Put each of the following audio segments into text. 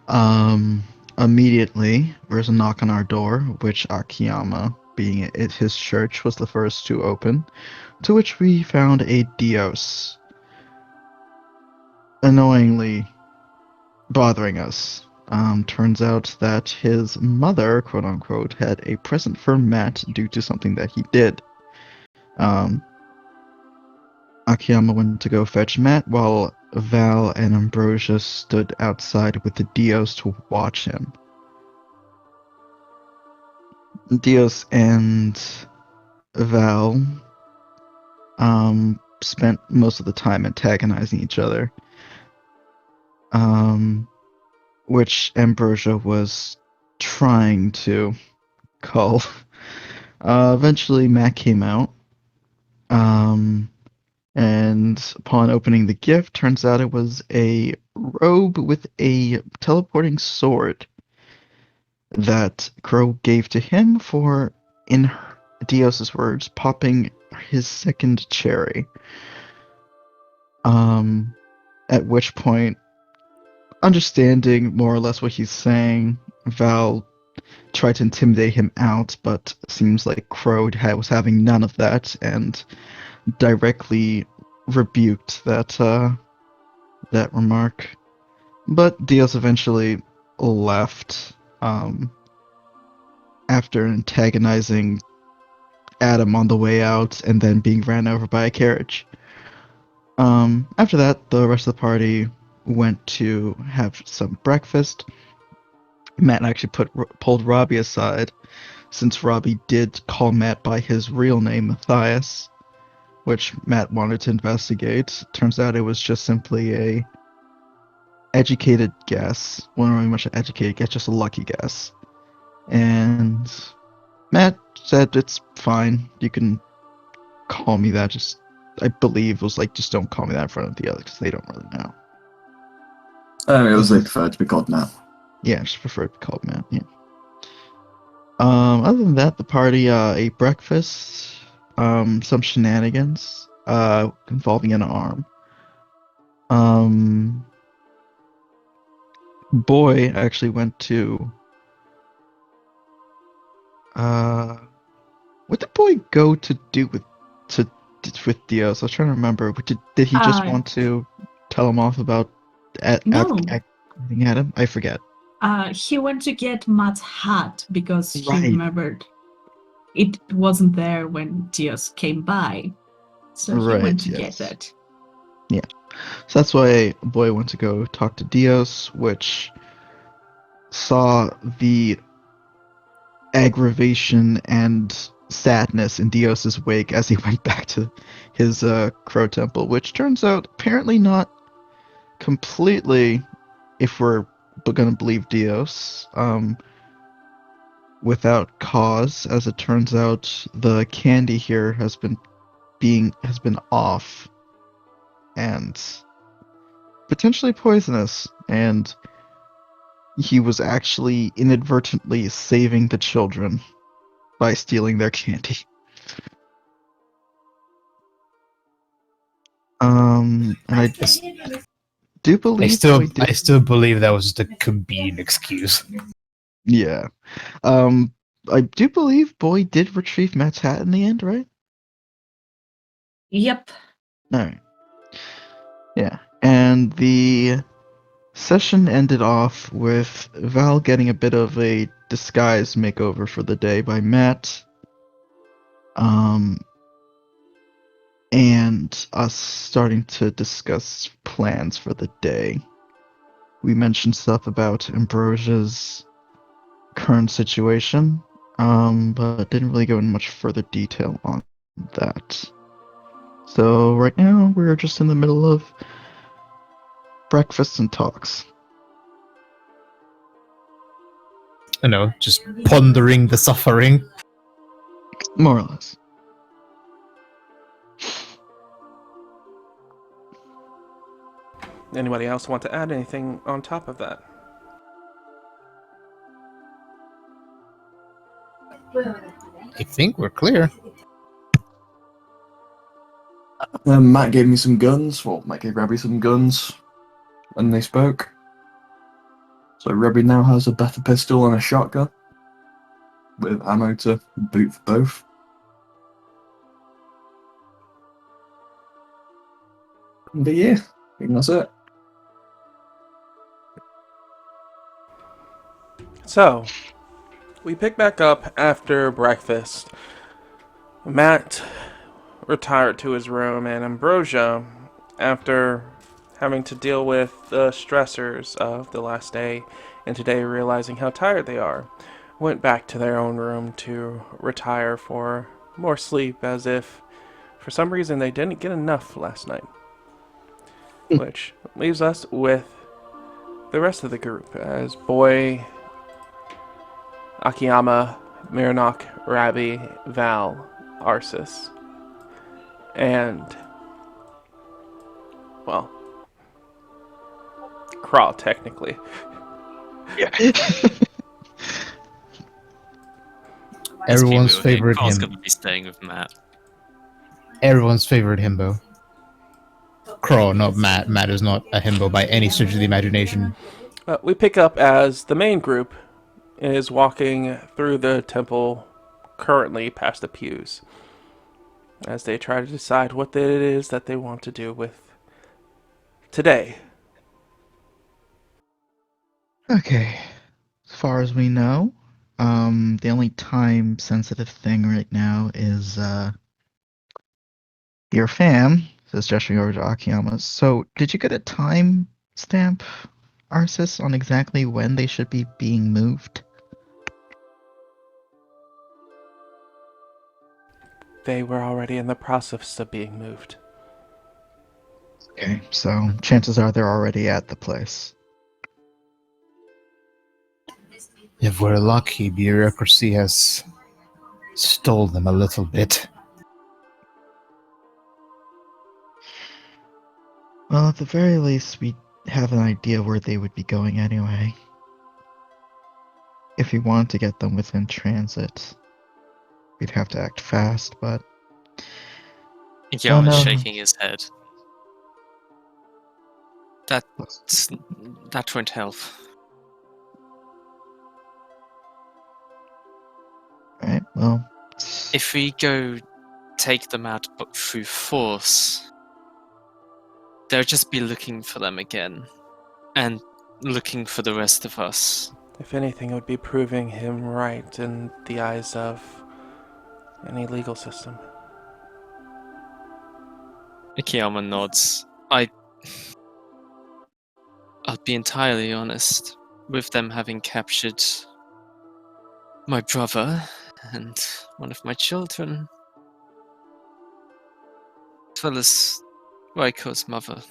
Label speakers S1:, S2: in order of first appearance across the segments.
S1: Um, Immediately, there's a knock on our door, which Akiyama, being at his church, was the first to open, to which we found a Dios, annoyingly bothering us. Turns out that his mother, quote unquote, had a present for Matt due to something that he did. Um, Akiyama went to go fetch Matt while Val and Ambrosia stood outside with the Dios to watch him. Dios and Val spent most of the time antagonizing each other, which Ambrosia was trying to cull. Eventually, Matt came out, and upon opening the gift, turns out it was a robe with a teleporting sword that Crow gave to him for, in Dios's words, popping his second cherry. At which point, understanding more or less what he's saying, Val tried to intimidate him out, but seems like Crow was having none of that and directly rebuked that remark. But Dios eventually left after antagonizing Adam on the way out and then being ran over by a carriage. After that, the rest of the party went to have some breakfast. Matt actually pulled Robbie aside, since Robbie did call Matt by his real name, Matthias, which Matt wanted to investigate. Turns out it was just simply a educated guess. Well, not really much an educated guess, just a lucky guess. And Matt said it's fine. You can call me that. Just, I believe, was like, just don't call me that in front of the others because they don't really know.
S2: Oh, it was they prefer to be called Matt.
S1: Yeah, I just prefer to be called Matt. Yeah. Other than that, the party ate breakfast. Some shenanigans. Involving an arm. Boy actually went to. What did Boy go to do with Dios? I was trying to remember. Did he just want to tell him off about
S3: No.
S1: acting at him? I forget.
S3: He went to get Matt's hat because he
S1: Right.
S3: remembered it wasn't there when Dios came by. So he went to get it.
S1: Yeah. So that's why Boy went to go talk to Dios, which saw the aggravation and sadness in Dios's wake as he went back to his crow temple, which turns out apparently not completely, if we're gonna believe Dios, without cause. As it turns out, the candy here has been off and potentially poisonous, and he was actually inadvertently saving the children by stealing their candy. And I do believe
S4: I still believe that was just a convenient excuse.
S1: Yeah. I do believe Boy did retrieve Matt's hat in the end, right?
S3: Yep.
S1: Alright. Yeah. And the session ended off with Val getting a bit of a disguise makeover for the day by Matt. And us starting to discuss plans for the day. We mentioned stuff about Ambrosia's current situation, but didn't really go into much further detail on that. So right now we're just in the middle of breakfast and talks.
S4: You know, just pondering the suffering.
S1: More or less.
S5: Anybody else want to add anything on top of that?
S4: I think we're clear.
S2: Matt gave me some guns. Well, Matt gave Robbie some guns when they spoke. So Rebby now has a better pistol and a shotgun, with ammo to boot for both. But yeah, I think that's it.
S5: So, we pick back up after breakfast. Matt retired to his room, and Ambrosia, after having to deal with the stressors of the last day and today realizing how tired they are, went back to their own room to retire for more sleep, as if for some reason they didn't get enough last night. Which leaves us with the rest of the group, as Boy, Akiyama, Miranok, Rabi, Val, Arsis, and, well, Craw, technically.
S1: Yeah.
S4: Everyone's favorite
S6: Carl's
S4: him.
S6: going to be staying with Matt.
S4: Everyone's favorite himbo. Crow, not Matt. Matt is not a himbo by any stretch of the imagination.
S5: We pick up as the main group is walking through the temple, currently past the pews, as they try to decide what it is that they want to do with today.
S1: Okay. As far as we know, the only time sensitive thing right now is your fam, says gesturing over to Akiyama. So did you get a time stamp, Arsis, on exactly when they should be being moved?
S5: They were already in the process of being moved.
S1: Okay, so chances are they're already at the place.
S4: If we're lucky, bureaucracy has stole them a little bit.
S1: Well, at the very least, we have an idea where they would be going anyway. If we wanted to get them within transit, we'd have to act fast, but...
S6: Yama's
S1: no.
S6: shaking his head. That won't help.
S1: Alright, well...
S6: If we go take them out but through force, they'll just be looking for them again. And looking for the rest of us.
S5: If anything, it would be proving him right in the eyes of any legal system.
S6: Akiyama nods. I'll be entirely honest. With them having captured my brother and one of my children, as well as Raiko's mother,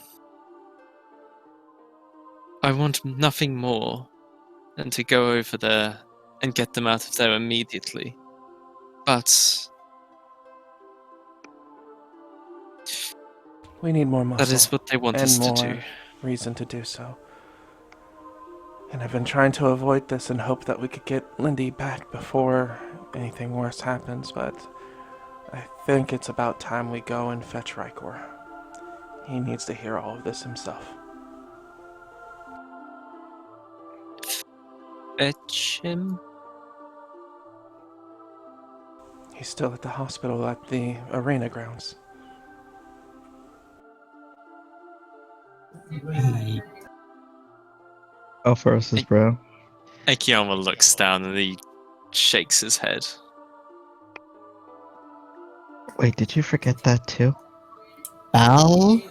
S6: I want nothing more than to go over there and get them out of there immediately. But
S5: We need more muscle.
S6: that is what they want
S5: and
S6: us to
S5: more
S6: do.
S5: reason to do so. And I've been trying to avoid this and hope that we could get Lindy back before anything worse happens, but I think it's about time we go and fetch Raikor. He needs to hear all of this himself.
S6: Fetch him?
S5: He's still at the hospital at the arena grounds.
S1: Alpharos' bro.
S6: Akiyama looks down and he shakes his head.
S1: Wait, did you forget that too?
S4: Val?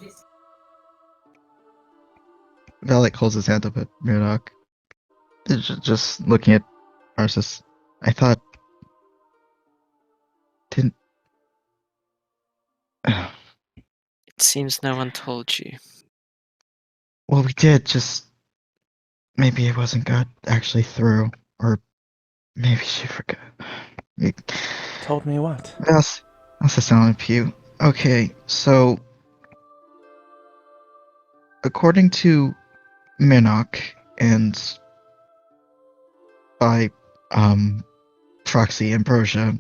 S1: Val like holds his hand up at Miradok. Just looking at Arsis. I thought... Didn't...
S6: It seems no one told you.
S1: Well, we did, just... Maybe it wasn't got actually through. Or maybe she forgot.
S5: Told me what?
S1: That's the silent pew. Okay, so... According to Minok and by Proxy Ambrosia,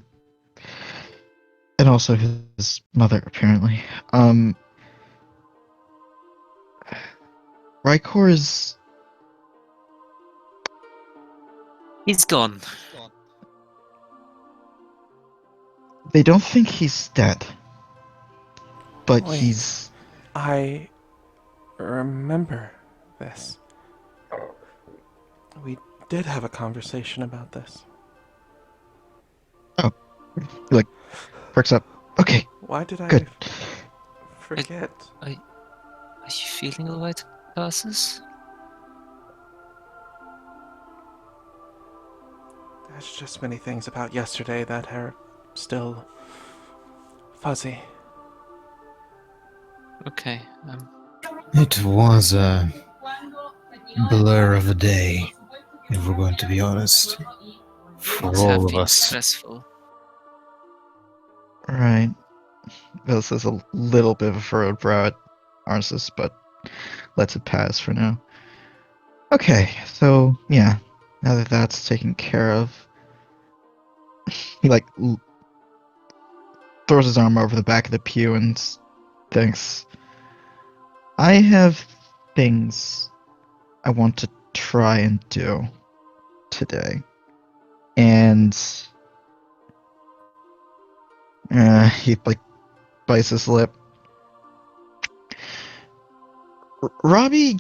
S1: and also his mother apparently, Raikor's
S6: He's gone.
S1: They don't think he's dead, but
S5: Wait.
S1: he's...
S5: I remember this. We did have a conversation about this.
S1: Perks up. Okay,
S5: Why did I
S1: good.
S5: forget?
S6: Are you feeling alright, Tarsus?
S5: There's just many things about yesterday that are still fuzzy.
S6: Okay.
S4: It was a blur of a day, if we're going to be honest. For
S6: Things have
S4: all of
S6: been
S4: us.
S6: stressful.
S1: Right. This is a little bit of a furrowed brow at Arceus, but lets it pass for now. Okay, so yeah, now that that's taken care of, he like throws his arm over the back of the pew and thinks, I have things I want to try and do today. And he like bites his lip. Robbie,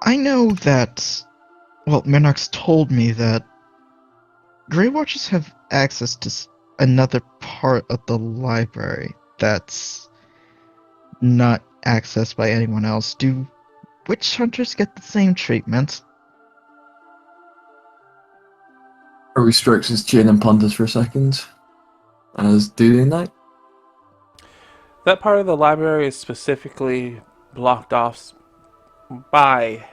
S1: I know that, well, Minarch's told me that Grey Watchers have access to another part of the library that's not accessed by anyone else. Do witch hunters get the same treatment?
S2: Harry strokes his chin and ponders for a second. As do they not?
S5: That part of the library is specifically blocked off by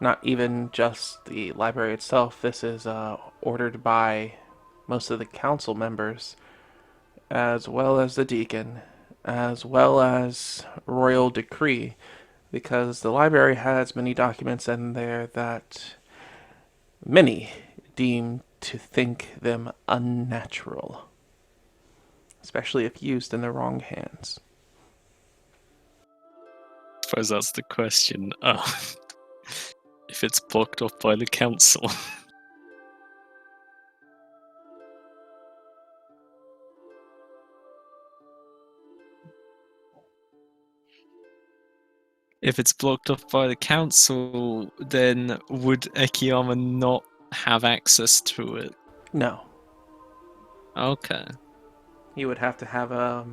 S5: not even just the library itself. This is ordered by most of the council members, as well as the deacon, as well as royal decree, because the library has many documents in there that many deem to think them unnatural, especially if used in the wrong hands.
S6: I suppose that's the question. If it's blocked off by the council. If it's blocked off by the council, then would Ekiyama not have access to it?
S5: No,
S6: Okay.
S5: you would have to have a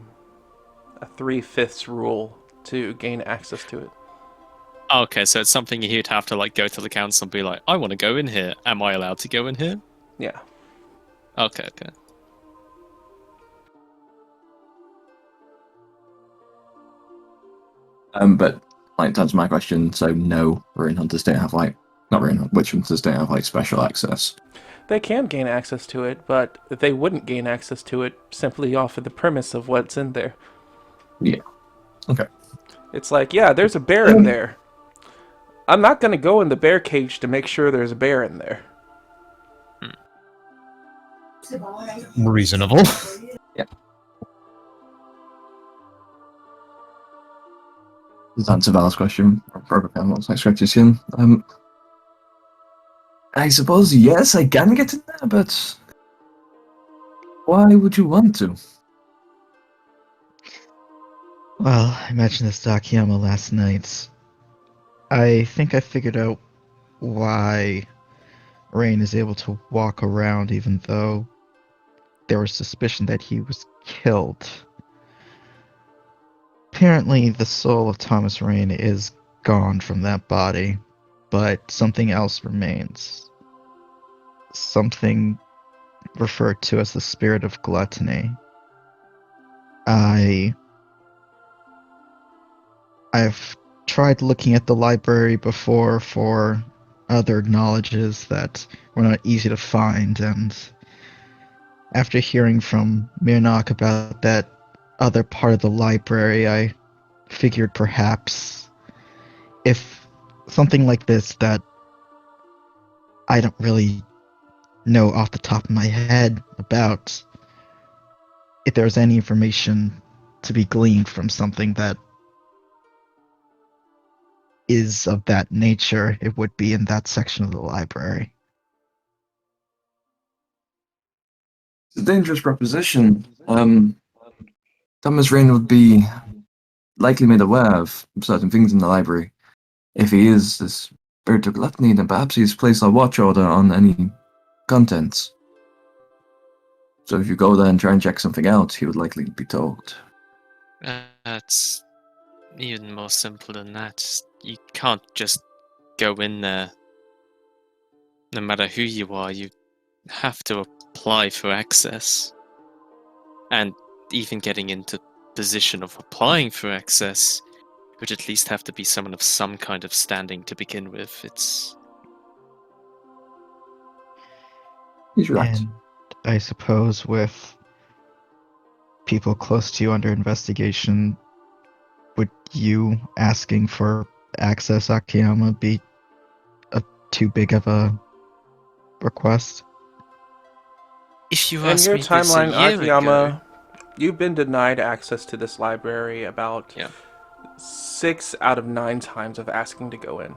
S5: 3/5 rule to gain access to it.
S6: Okay, so it's something he'd have to like go to the council and be like, I want to go in here. Am I allowed to go in here?
S5: Yeah.
S6: Okay.
S2: But like to answer my question, so no, Ruin Hunters don't have like Witch Hunters don't have like special access.
S5: They can gain access to it, but they wouldn't gain access to it simply off of the premise of what's in there.
S2: Yeah. Okay.
S5: It's like, yeah, there's a bear in there. I'm not going to go in the bear cage to make sure there's a bear in there.
S4: Reasonable.
S2: To answer Val's question, or probably not next question. I suppose yes, I can get in there, but why would you want to?
S1: Well, I mentioned this to Akiyama last night. I think I figured out why Rain is able to walk around even though there was suspicion that he was killed. Apparently, the soul of Thomas Rain is gone from that body, but something else remains. Something referred to as the spirit of gluttony. I've tried looking at the library before for other knowledges that were not easy to find, and after hearing from Mirnok about that other part of the library, I figured perhaps if something like this that I don't really know off the top of my head about, if there's any information to be gleaned from something that is of that nature, it would be in that section of the library.
S2: It's a dangerous proposition. Thomas Rain would be likely made aware of certain things in the library. If he is this spirit of gluttony, then perhaps he's placed a watch order on any contents. So if you go there and try and check something out, he would likely be told.
S6: It's even more simple than that. You can't just go in there. No matter who you are, you have to apply for access. And even getting into position of applying for access would at least have to be someone of some kind of standing to begin with.
S2: He's right.
S1: And I suppose with people close to you under investigation, would you asking for access, Akiyama, be too big of a request?
S6: If you
S5: In
S6: asked
S5: your
S6: me this a
S5: timeline,
S6: year
S5: Akiyama,
S6: ago,
S5: you've been denied access to this library about
S6: Yeah.
S5: 6 out of 9 times of asking to go in.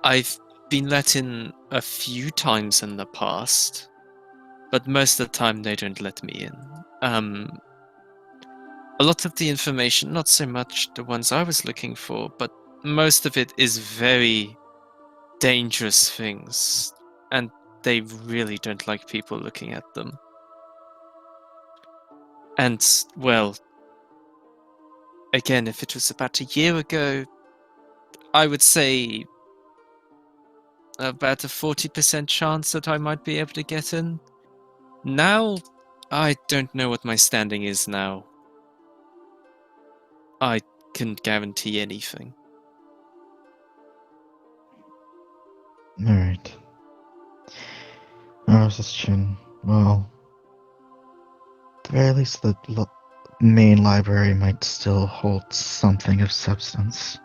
S6: I've been let in a few times in the past, but most of the time they don't let me in. A lot of the information, not so much the ones I was looking for, but most of it is very dangerous things, and they really don't like people looking at them. And, well, again, if it was about a year ago, I would say about a 40% chance that I might be able to get in. Now, I don't know what my standing is now. I couldn't guarantee anything.
S1: Alright. Mrs. Chin. Well, at the very least, the main library might still hold something of substance.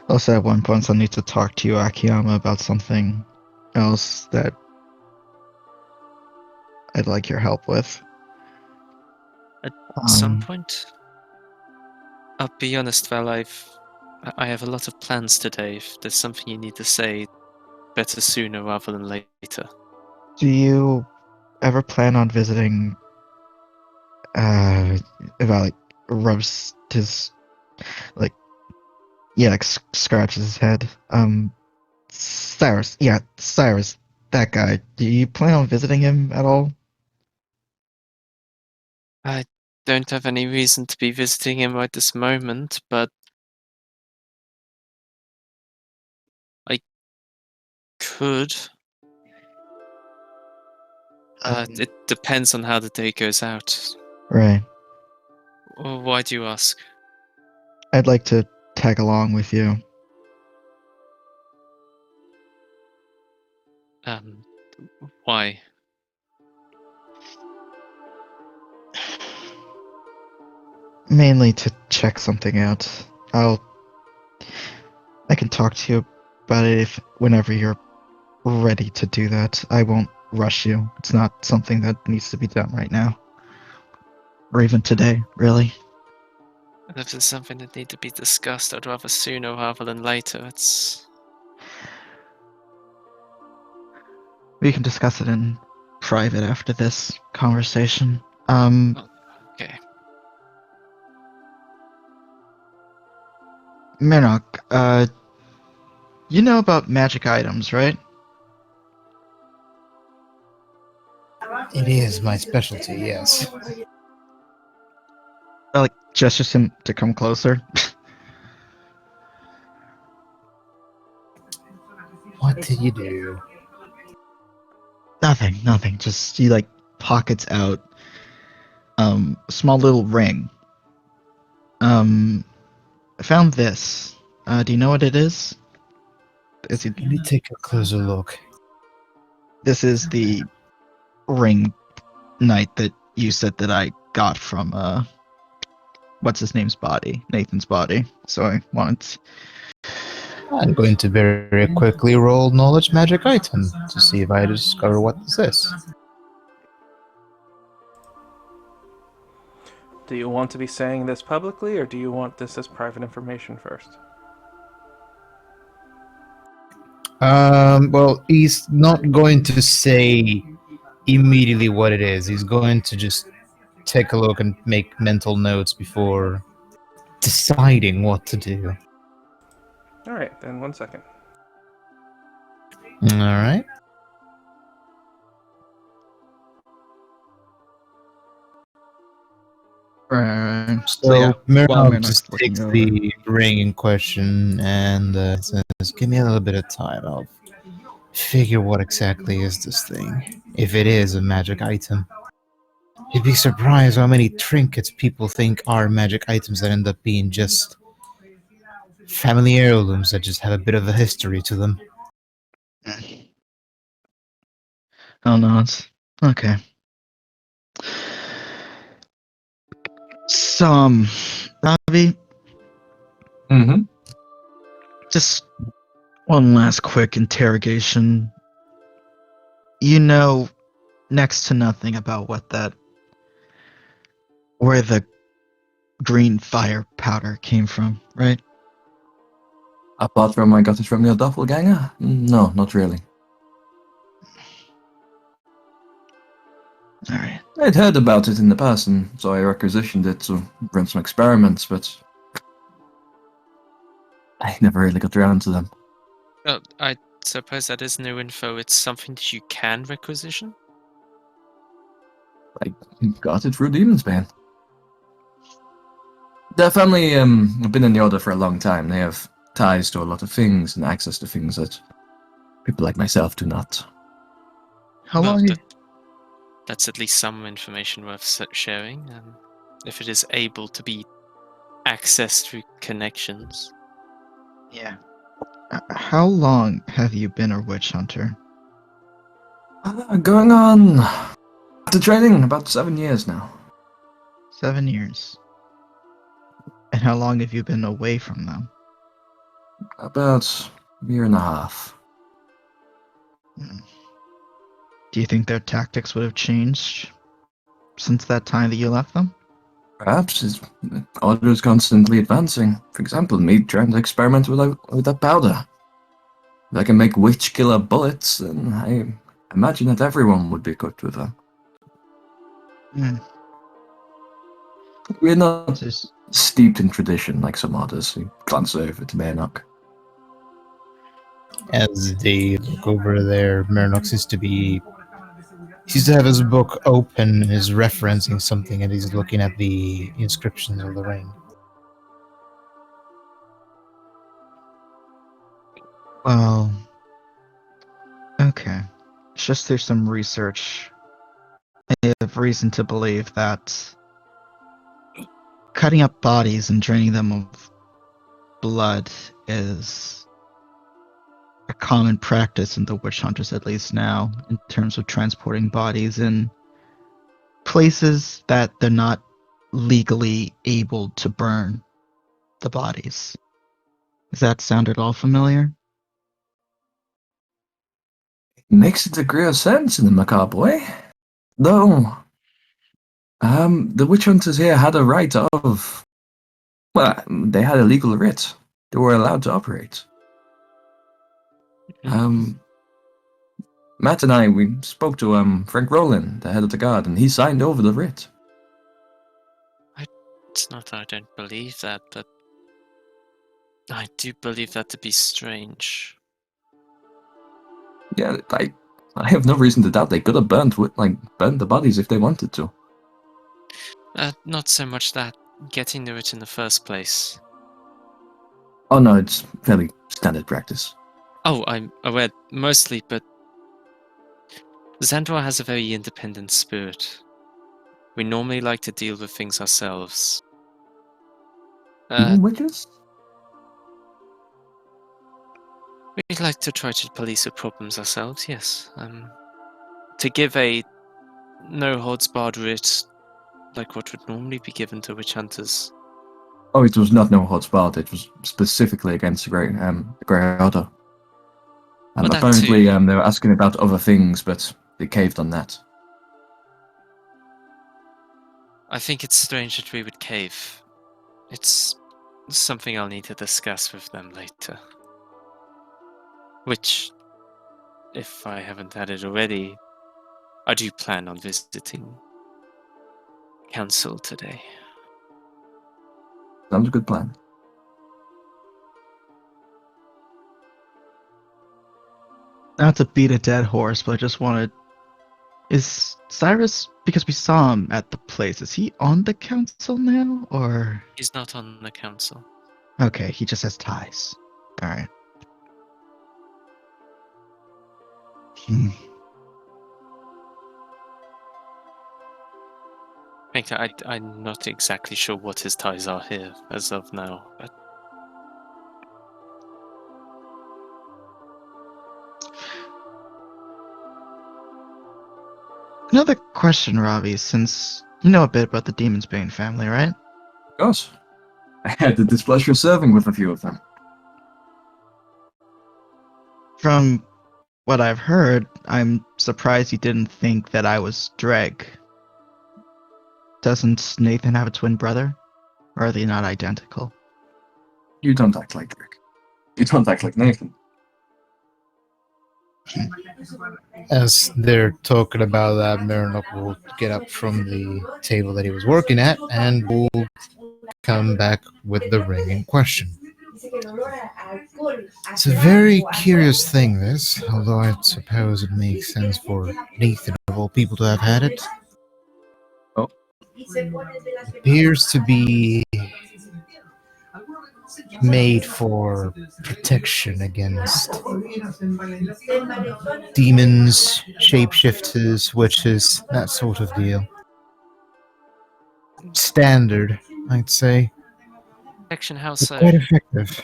S1: Also, at one point, I'll need to talk to you, Akiyama, about something else that I'd like your help with.
S6: At some point, I'll be honest, Val, I have a lot of plans today. If there's something you need to say, better sooner rather than later.
S1: Do you ever plan on visiting, if I, like, rubs his, like, yeah, like, scratches his head, Cyrus, that guy, do you plan on visiting him at all?
S6: I don't have any reason to be visiting him right this moment, but I could. It depends on how the day goes out.
S1: Right.
S6: Why do you ask?
S1: I'd like to tag along with you.
S6: Why?
S1: Mainly to check something out. I can talk to you about it whenever you're ready to do that. I won't rush you. It's not something that needs to be done right now. Or even today, really.
S6: If there's something that needs to be discussed, I'd rather sooner rather than later.
S1: We can discuss it in private after this conversation.
S6: Okay.
S1: Minok, you know about magic items, right?
S4: It is my specialty, yes.
S1: I like gestures him to come closer.
S4: What did you do?
S1: Nothing. Just he like pockets out a small little ring. I found this. Do you know what it is?
S4: Let me take a closer look.
S1: This is the ring knight that you said that I got from what's his name's body? Nathan's body. So I wanted
S4: I'm going to very quickly roll knowledge magic item to see if I discover what this is.
S5: Do you want to be saying this publicly, or do you want this as private information first?
S4: Well, he's not going to say immediately what it is. He's going to just take a look and make mental notes before deciding what to do.
S5: Alright, then 1 second.
S4: All right.
S1: Right.
S4: So
S1: yeah, while
S4: Murdoch
S1: Murdoch's
S4: just
S1: looking
S4: takes
S1: over.
S4: the ring in question and says, "Give me a little bit of time. I'll figure what exactly is this thing. If it is a magic item, you'd be surprised how many trinkets people think are magic items that end up being just family heirlooms that just have a bit of a history to them."
S1: Oh no, it's okay. So, Ravi,
S2: Mm-hmm.
S1: just one last quick interrogation. You know next to nothing about where the green fire powder came from, right?
S2: Apart from I got it from your doppelganger? No, not really.
S1: Alright.
S2: I'd heard about it in the past, and so I requisitioned it to run some experiments, but I never really got around to them.
S6: Well, I suppose that is new info. It's something that you can requisition?
S2: I got it through Demonsbane. Their family have been in the Order for a long time. They have ties to a lot of things and access to things that people like myself do not.
S1: How
S6: Well,
S1: long?
S6: that's at least some information worth sharing. If it is able to be accessed through connections.
S1: Yeah. How long have you been a witch hunter?
S2: Going on after training about 7 years now.
S1: 7 years. And how long have you been away from them?
S2: About a year and a half.
S1: Do you think their tactics would have changed since that time that you left them?
S2: Perhaps his order is constantly advancing. For example, me trying to experiment with that powder. If I can make witch killer bullets, then I imagine that everyone would be equipped with them. We're not
S1: Just,
S2: steeped in tradition like some others who glance over to Murnock.
S4: As they look over there, Murnock seems to have his book open and is referencing something, and he's looking at the inscriptions of the ring.
S1: well, okay. It's just through some research, I have reason to believe that cutting up bodies and draining them of blood is a common practice in the witch hunters, at least now, in terms of transporting bodies in places that they're not legally able to burn the bodies. Does that sound at all familiar?
S2: Makes a degree of sense in the macabre way. Though, the witch hunters here had a right of... Well, they had a legal writ. They were allowed to operate. Matt and I, we spoke to Frank Rowland, the head of the guard, and he signed over the writ.
S6: It's not that I don't believe that, but I do believe that to be strange.
S2: Yeah, I have no reason to doubt they could have burned the bodies if they wanted to.
S6: Not so much that, getting to it in the first place.
S2: Oh no, it's fairly standard practice.
S6: Oh, I'm aware, mostly, but Xandor has a very independent spirit. We normally like to deal with things ourselves.
S2: Even witches?
S6: We like to try to police the problems ourselves, yes. To give a no-holds-barred writ, like what would normally be given to witch hunters.
S2: Oh, it was not no hotspot. It was specifically against the Grey Order.
S6: Well, that
S2: Apparently,
S6: too.
S2: they were asking about other things, but they caved on that.
S6: I think it's strange that we would cave. It's something I'll need to discuss with them later. Which, if I haven't had it already, I do plan on visiting council today.
S2: Sounds a good plan.
S1: Not to beat a dead horse, but I just wanted. Is Cyrus, because we saw him at the place, is he on the council now? Or.
S6: He's not on the council.
S1: Okay, he just has ties. Alright. Hmm.
S6: I'm not exactly sure what his ties are here as of now, but
S1: Another question, Ravi, since you know a bit about the Demonsbane family, right?
S2: Of course. I had the displeasure of serving with a few of them.
S1: From what I've heard, I'm surprised you didn't think that I was Dreg. Doesn't Nathan have a twin brother? Or are they not identical?
S2: You don't act like Rick. You don't act like Nathan.
S4: As they're talking about that, Marinok will get up from the table that he was working at and will come back with the ring in question. It's a very curious thing, this, although I suppose it makes sense for Nathan, of all people, to have had it.
S2: Oh.
S4: It appears to be made for protection against demons, shapeshifters, witches, that sort of deal. Standard, I'd say.
S6: protection how
S4: But
S6: so?
S4: quite effective.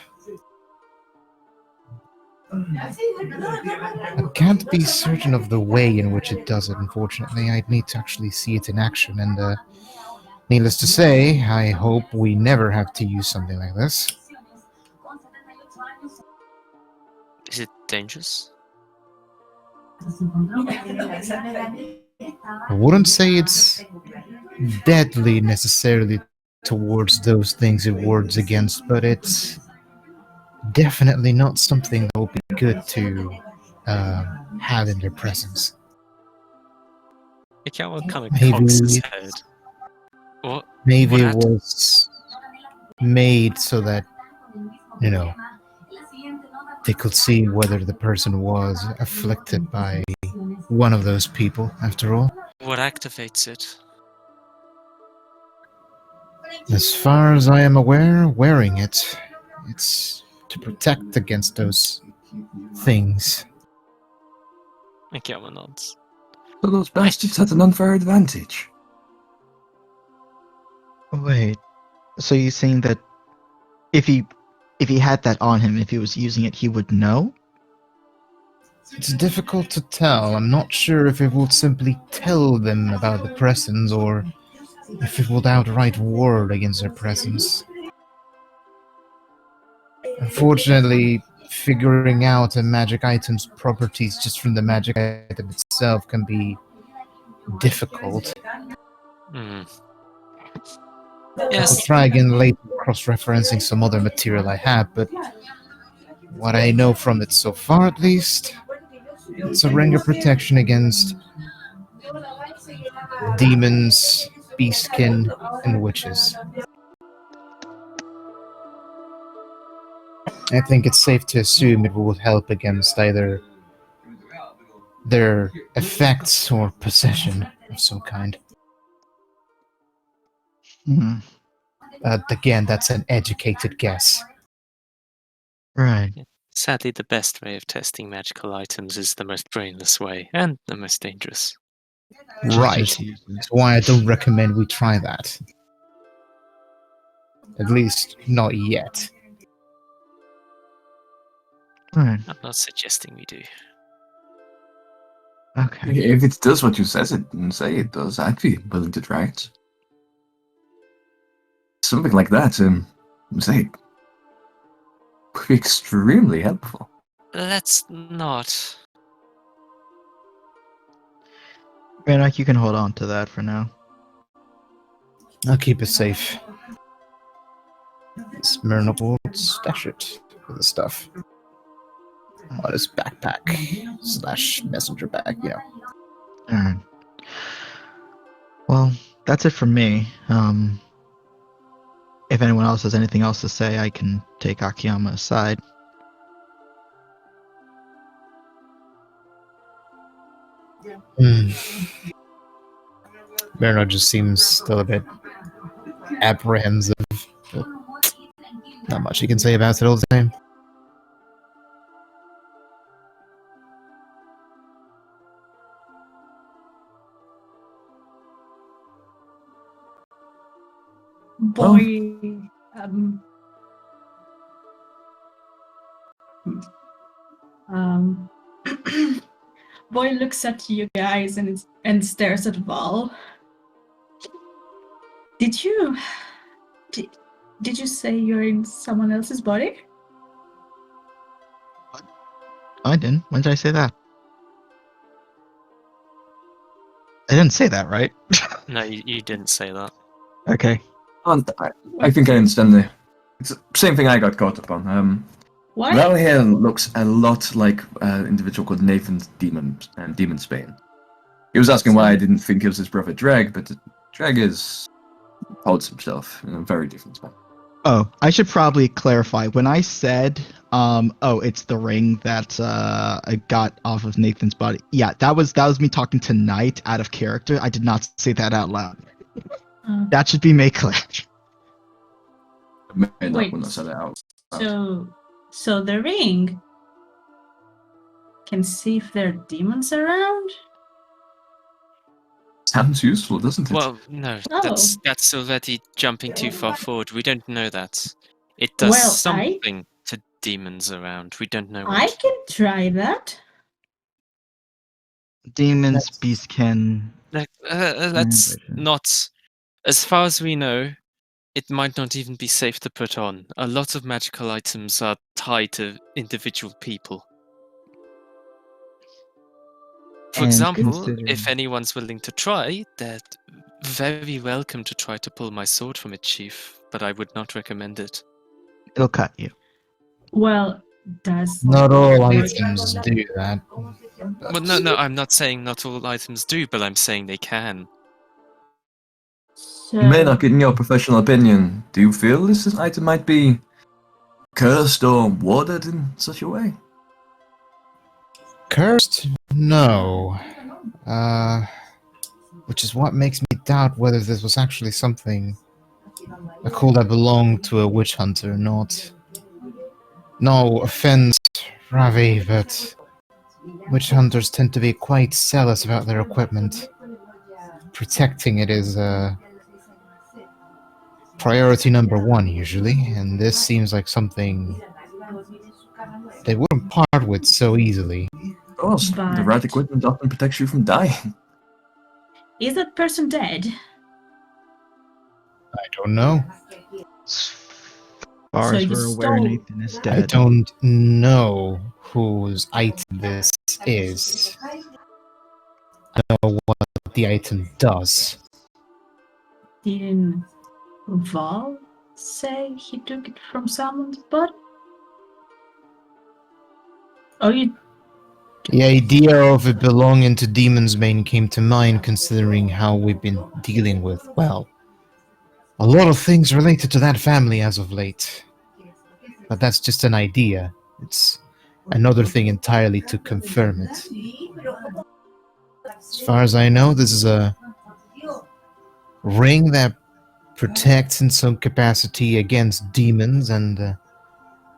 S4: I can't be certain of the way in which it does it, unfortunately. I'd need to actually see it in action, and needless to say, I hope we never have to use something like this.
S6: Is it dangerous?
S4: I wouldn't say it's deadly necessarily towards those things it wards against, but it's definitely not something that would be good to have in their presence.
S6: Ikawa kind of
S4: Maybe-
S6: cocks his head. What?
S4: Maybe
S6: What
S4: it was made so that, you know, they could see whether the person was afflicted by one of those people, after all.
S6: What activates it?
S4: As far as I am aware, wearing it, it's to protect against those things.
S6: Ikawa nods.
S2: So those bastards had an unfair advantage.
S1: Wait, so you're saying that if he had that on him, if he was using it, he would know?
S4: It's difficult to tell. I'm not sure if it would simply tell them about the presence or if it would outright ward against their presence. Unfortunately, figuring out a magic item's properties just from the magic item itself can be difficult.
S6: Hmm.
S4: I'll
S6: Yes,
S4: try again later, cross-referencing some other material I have, but what I know from it so far, at least, it's a ring of protection against demons, beastkin, and witches. I think it's safe to assume it will help against either their effects or possession of some kind.
S1: Hmm.
S4: Again, that's an educated guess.
S1: Right.
S6: sadly, the best way of testing magical items is the most brainless way and the most dangerous.
S4: Right.
S1: Just use it.
S4: That's why I don't recommend we try that. At least, not yet.
S1: Right.
S6: I'm not suggesting we do.
S1: Okay.
S2: If it does what you say it does, I'd be willing to try it. Something like that, say, would be extremely helpful.
S6: Let's not.
S1: Ranak, you can hold on to that for
S4: I'll keep it safe. Smirnoff will stash it for the stuff. on his backpack slash messenger bag, you know.
S1: Alright. Well, that's it from me. If anyone else has anything else to say, I can take Akiyama aside.
S4: Hmm. Bernard just seems still a bit apprehensive. But not much he can say about it all the same.
S3: Boy, um, Boy looks at you guys and stares at Val. Did you say you're in someone else's body?
S1: I didn't. When did I say that? I didn't say that, right?
S6: No, you didn't say that.
S1: Okay.
S2: I think I understand it's the same thing I got caught up on.
S3: What?
S2: Val here looks a lot like an individual called Nathan's Demon Spain. He was asking why I didn't think it was his brother Dreg, but Dreg holds himself in a very different spot.
S1: Oh, I should probably clarify. When I said, it's the ring that I got off of Nathan's body. Yeah, that was me talking to Knight out of character. I did not say that out loud. That should be made clear.
S2: May not
S3: Wait.
S2: when I said it out.
S3: So the ring can see if there are demons around?
S2: Sounds useful, doesn't it?
S6: Well, no,
S3: Oh.
S6: that's already jumping too far forward. We don't know that. It does
S3: Well,
S6: something to demons around. We don't know what.
S3: I can try that.
S1: Demons, beastkin.
S6: Let's
S1: vision.
S6: not. As far as we know, it might not even be safe to put on. A lot of magical items are tied to individual people. For
S1: And
S6: example,
S1: considering-
S6: if anyone's willing to try, they're very welcome to try to pull my sword from its sheath, but I would not recommend it.
S1: It'll cut you.
S3: Well, does
S4: Not all
S3: Wait.
S4: items do that.
S6: Well, no, I'm not saying not all items do, but I'm saying they can.
S3: So,
S2: Maynock, in your professional opinion, do you feel this item might be cursed or warded in such a way?
S4: Cursed? No. Which is what makes me doubt whether this was actually something a call that belonged to a witch hunter, not. No offense, Ravi, but witch hunters tend to be quite zealous about their equipment. Protecting it is priority number one usually, and this seems like something they wouldn't part with so easily.
S2: Of course, the
S3: But-
S2: right equipment often protects you from dying.
S3: is that person dead?
S4: I don't know.
S1: As far
S3: So
S1: as
S3: you
S1: we're aware,
S3: stole-
S1: Nathan is
S4: I
S1: dead.
S4: don't know whose item this is. I know what the item does.
S3: Didn't Val say he took it from someone's body? Oh, you.
S4: The idea of it belonging to Demon's Bane came to mind considering how we've been dealing with, well, a lot of things related to that family as of late. But that's just an idea. It's another thing entirely to confirm it. As far as I know, this is a ring that protects in some capacity against demons and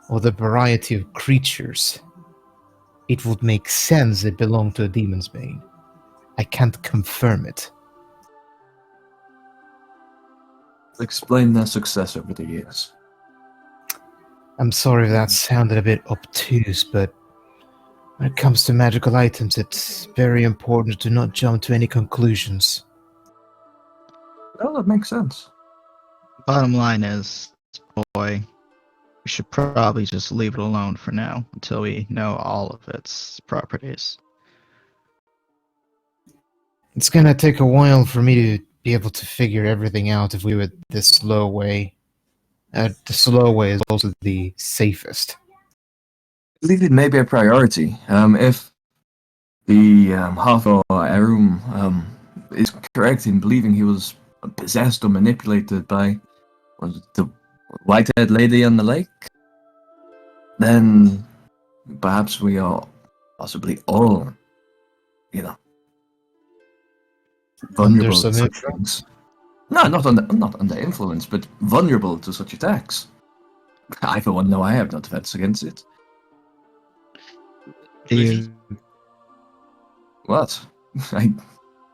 S4: or the variety of creatures. It would make sense it belonged to a Demon's Bane. I can't confirm it.
S2: Explain their success over the years.
S4: I'm sorry if that sounded a bit obtuse, but when it comes to magical items, it's very important to not jump to any conclusions.
S2: Well, that makes sense.
S1: Bottom line is, boy, we should probably just leave it alone for now until we know all of its properties.
S4: It's gonna take a while for me to be able to figure everything out if we were this slow way. The slow way is also the safest.
S2: believe it may be a priority. If the Hathor Arum is correct in believing he was possessed or manipulated by the white-haired lady on the lake, then perhaps we are possibly all, vulnerable
S4: some
S2: to such things. No, not under influence, but vulnerable to such attacks. I, for one, know I have no defense against it.
S1: Do you
S2: What? I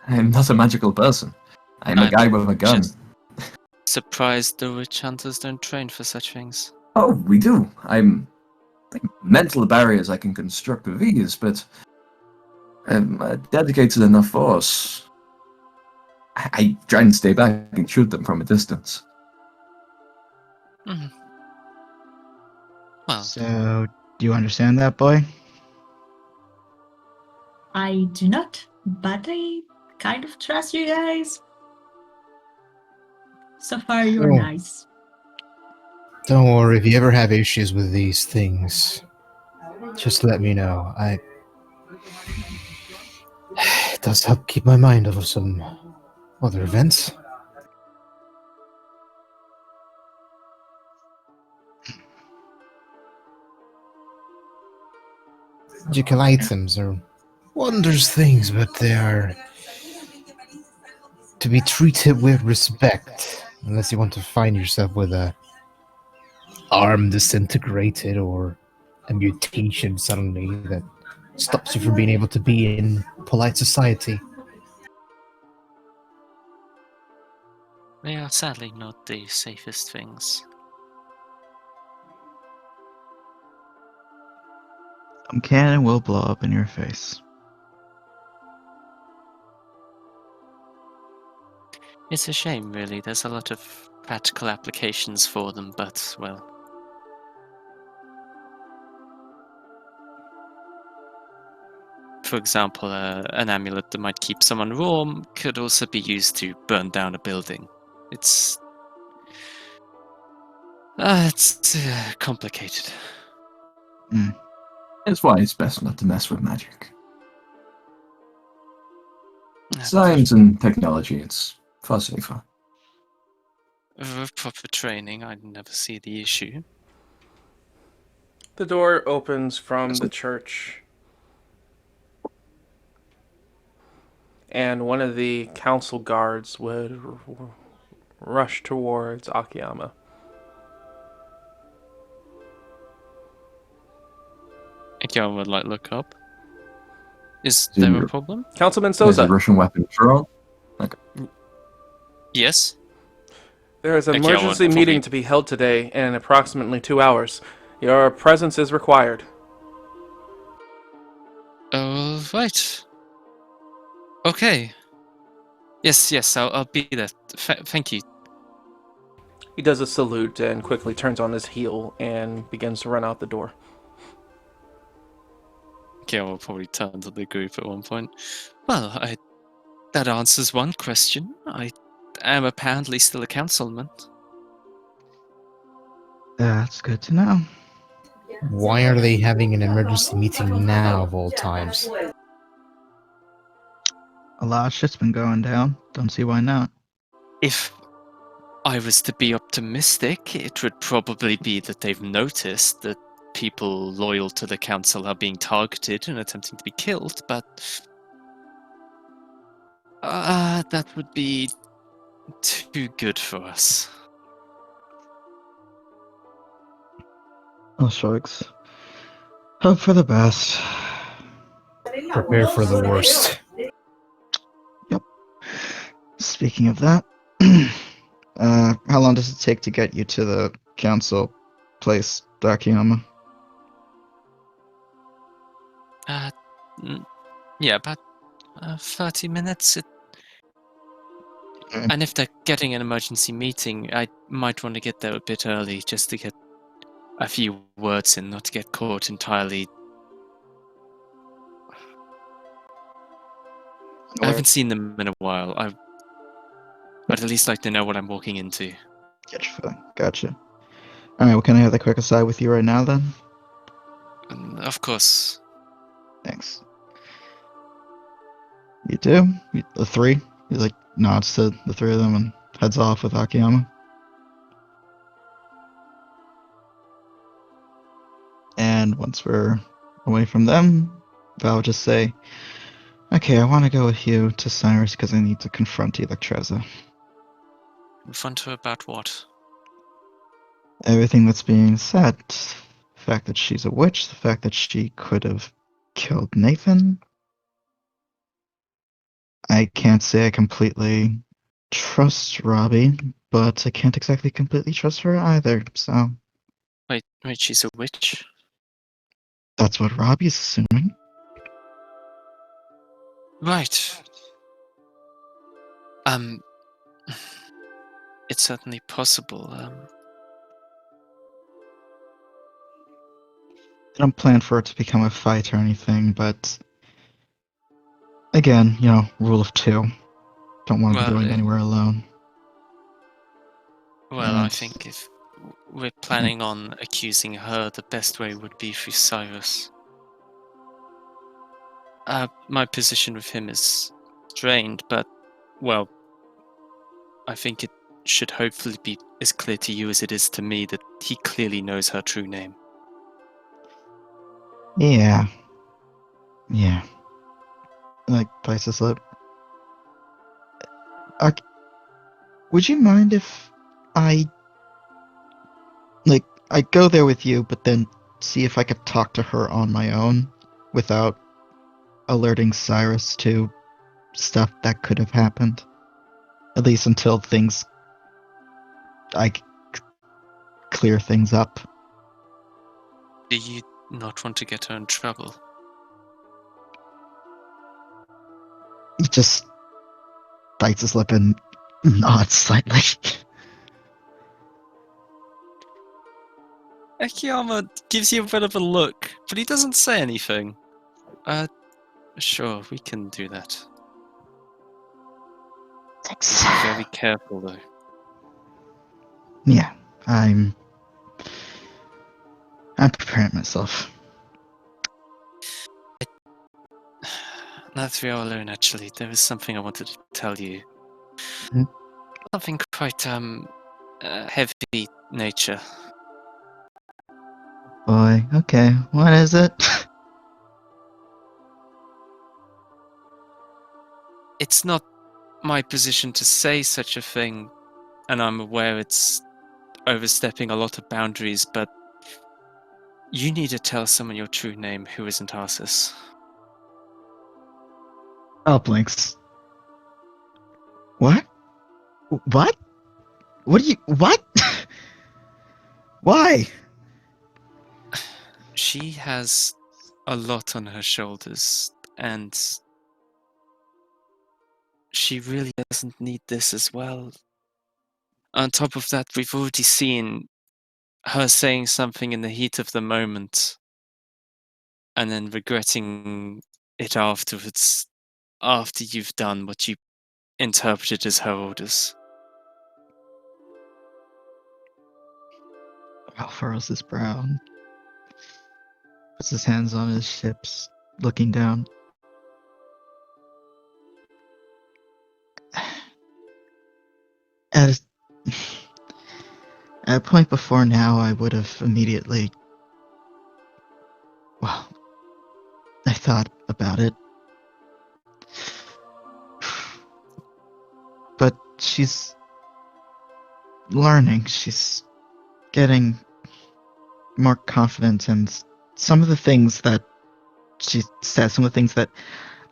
S2: am not a magical person. I'm a guy with a gun.
S6: just surprised the witch hunters don't train for such things.
S2: Oh, we do. I'm mental barriers I can construct with ease, but I'm a dedicated enough force. I try and stay back and shoot them from a distance.
S6: Mhm. Well,
S1: so do you understand that, boy?
S3: I do not, but I kind of trust you guys. So far, you're
S4: Oh.
S3: nice.
S4: Don't worry, if you ever have issues with these things, just let me know. It does help keep my mind off of some other events. Magical items are wondrous things, but they are to be treated with respect, unless you want to find yourself with a arm disintegrated or a mutation suddenly that stops you from being able to be in polite society.
S6: they are sadly not the safest things.
S1: Some cannon will blow up in your face.
S6: It's a shame, really. There's a lot of practical applications for them, but, well. For example, an amulet that might keep someone warm could also be used to burn down a building. It's complicated.
S2: That's why it's best not to mess with magic.
S6: Uh,
S2: Science and technology, it's far safer.
S6: With proper training, I'd never see the issue.
S5: The door opens from the church, and one of the council guards would rush towards Akiyama.
S6: Akiyama would look up. Is
S2: Do
S6: there
S2: you-
S6: a problem?
S5: Councilman
S2: Is a
S5: Souza,
S2: Russian weapon drawn?
S6: Yes.
S5: there is an
S6: Akiyama
S5: emergency
S6: would
S5: meeting
S6: probably-
S5: to be held today in approximately 2 hours. Your presence is required.
S6: Oh, right. Okay. Yes, I'll be there. Thank you.
S5: He does a salute and quickly turns on his heel and begins to run out the door.
S6: Akiyama will probably turn to the group at one point. Well, that answers one question. I am apparently still a councilman.
S1: That's good to know.
S4: Why are they having an emergency meeting now of all times?
S1: A lot of shit's been going down. Don't see why not.
S6: If I was to be optimistic, it would probably be that they've noticed that people loyal to the council are being targeted and attempting to be killed, but that would be too good for us.
S1: Oh, shucks. Hope for the best.
S4: Prepare for the worst.
S1: Speaking of that, how long does it take to get you to the council place, Akiyama?
S6: Yeah, about 30 minutes.
S1: Mm.
S6: And if they're getting an emergency meeting, I might want to get there a bit early just to get a few words in, not to get caught entirely. I haven't seen them in a while. I'd at least like to know what I'm walking into.
S1: Gotcha. Alright, well, can I have that quick aside with you right now, then?
S6: And, of course.
S1: Thanks. You too? The three? He like nods to the three of them and heads off with Akiyama. And once we're away from them, Val would just say, okay, I want to go with you to Cyrus because I need to confront Electreza.
S6: Confront her about what?
S1: Everything that's being said. The fact that she's a witch, the fact that she could have killed Nathan. I can't say I completely trust Robbie, but I can't exactly completely trust her either, so
S6: Wait, she's a witch?
S1: that's what Robbie's assuming.
S6: Right. It's certainly possible.
S1: I don't plan for it to become a fight or anything, but again, rule of two. Don't want to be going anywhere alone.
S6: Well, I think if we're planning on accusing her, the best way would be through Cyrus. My position with him is strained, but, well, I think it should hopefully be as clear to you as it is to me that he clearly knows her true name.
S1: Yeah. Like, bites his lip. Would you mind if I go there with you, but then see if I could talk to her on my own without alerting Cyrus to stuff that could have happened? At least until I clear things up.
S6: Do you not want to get her in trouble?
S1: He just bites his lip and nods slightly.
S6: Akiyama gives you a bit of a look, but he doesn't say anything. Sure, we can do that.
S1: Thanks.
S6: Be very careful, though.
S1: Yeah, I'm preparing myself.
S6: Now that we are alone, actually, there is something I wanted to tell you.
S1: Hmm?
S6: Something quite, heavy nature.
S1: Boy, okay, what is it?
S6: It's not my position to say such a thing, and I'm aware it's overstepping a lot of boundaries, but you need to tell someone your true name who isn't Arceus.
S1: Oh, blinks. What? What? What do you... What? Why?
S6: She has a lot on her shoulders, and she really doesn't need this as well. On top of that, we've already seen her saying something in the heat of the moment and then regretting it afterwards, after you've done what you interpreted as her orders.
S1: Val furrows his brow and puts his hands on his hips, looking down. At a point before now, I would have immediately... Well, I thought about it. But she's learning. She's getting more confident, and some of the things that she says, some of the things that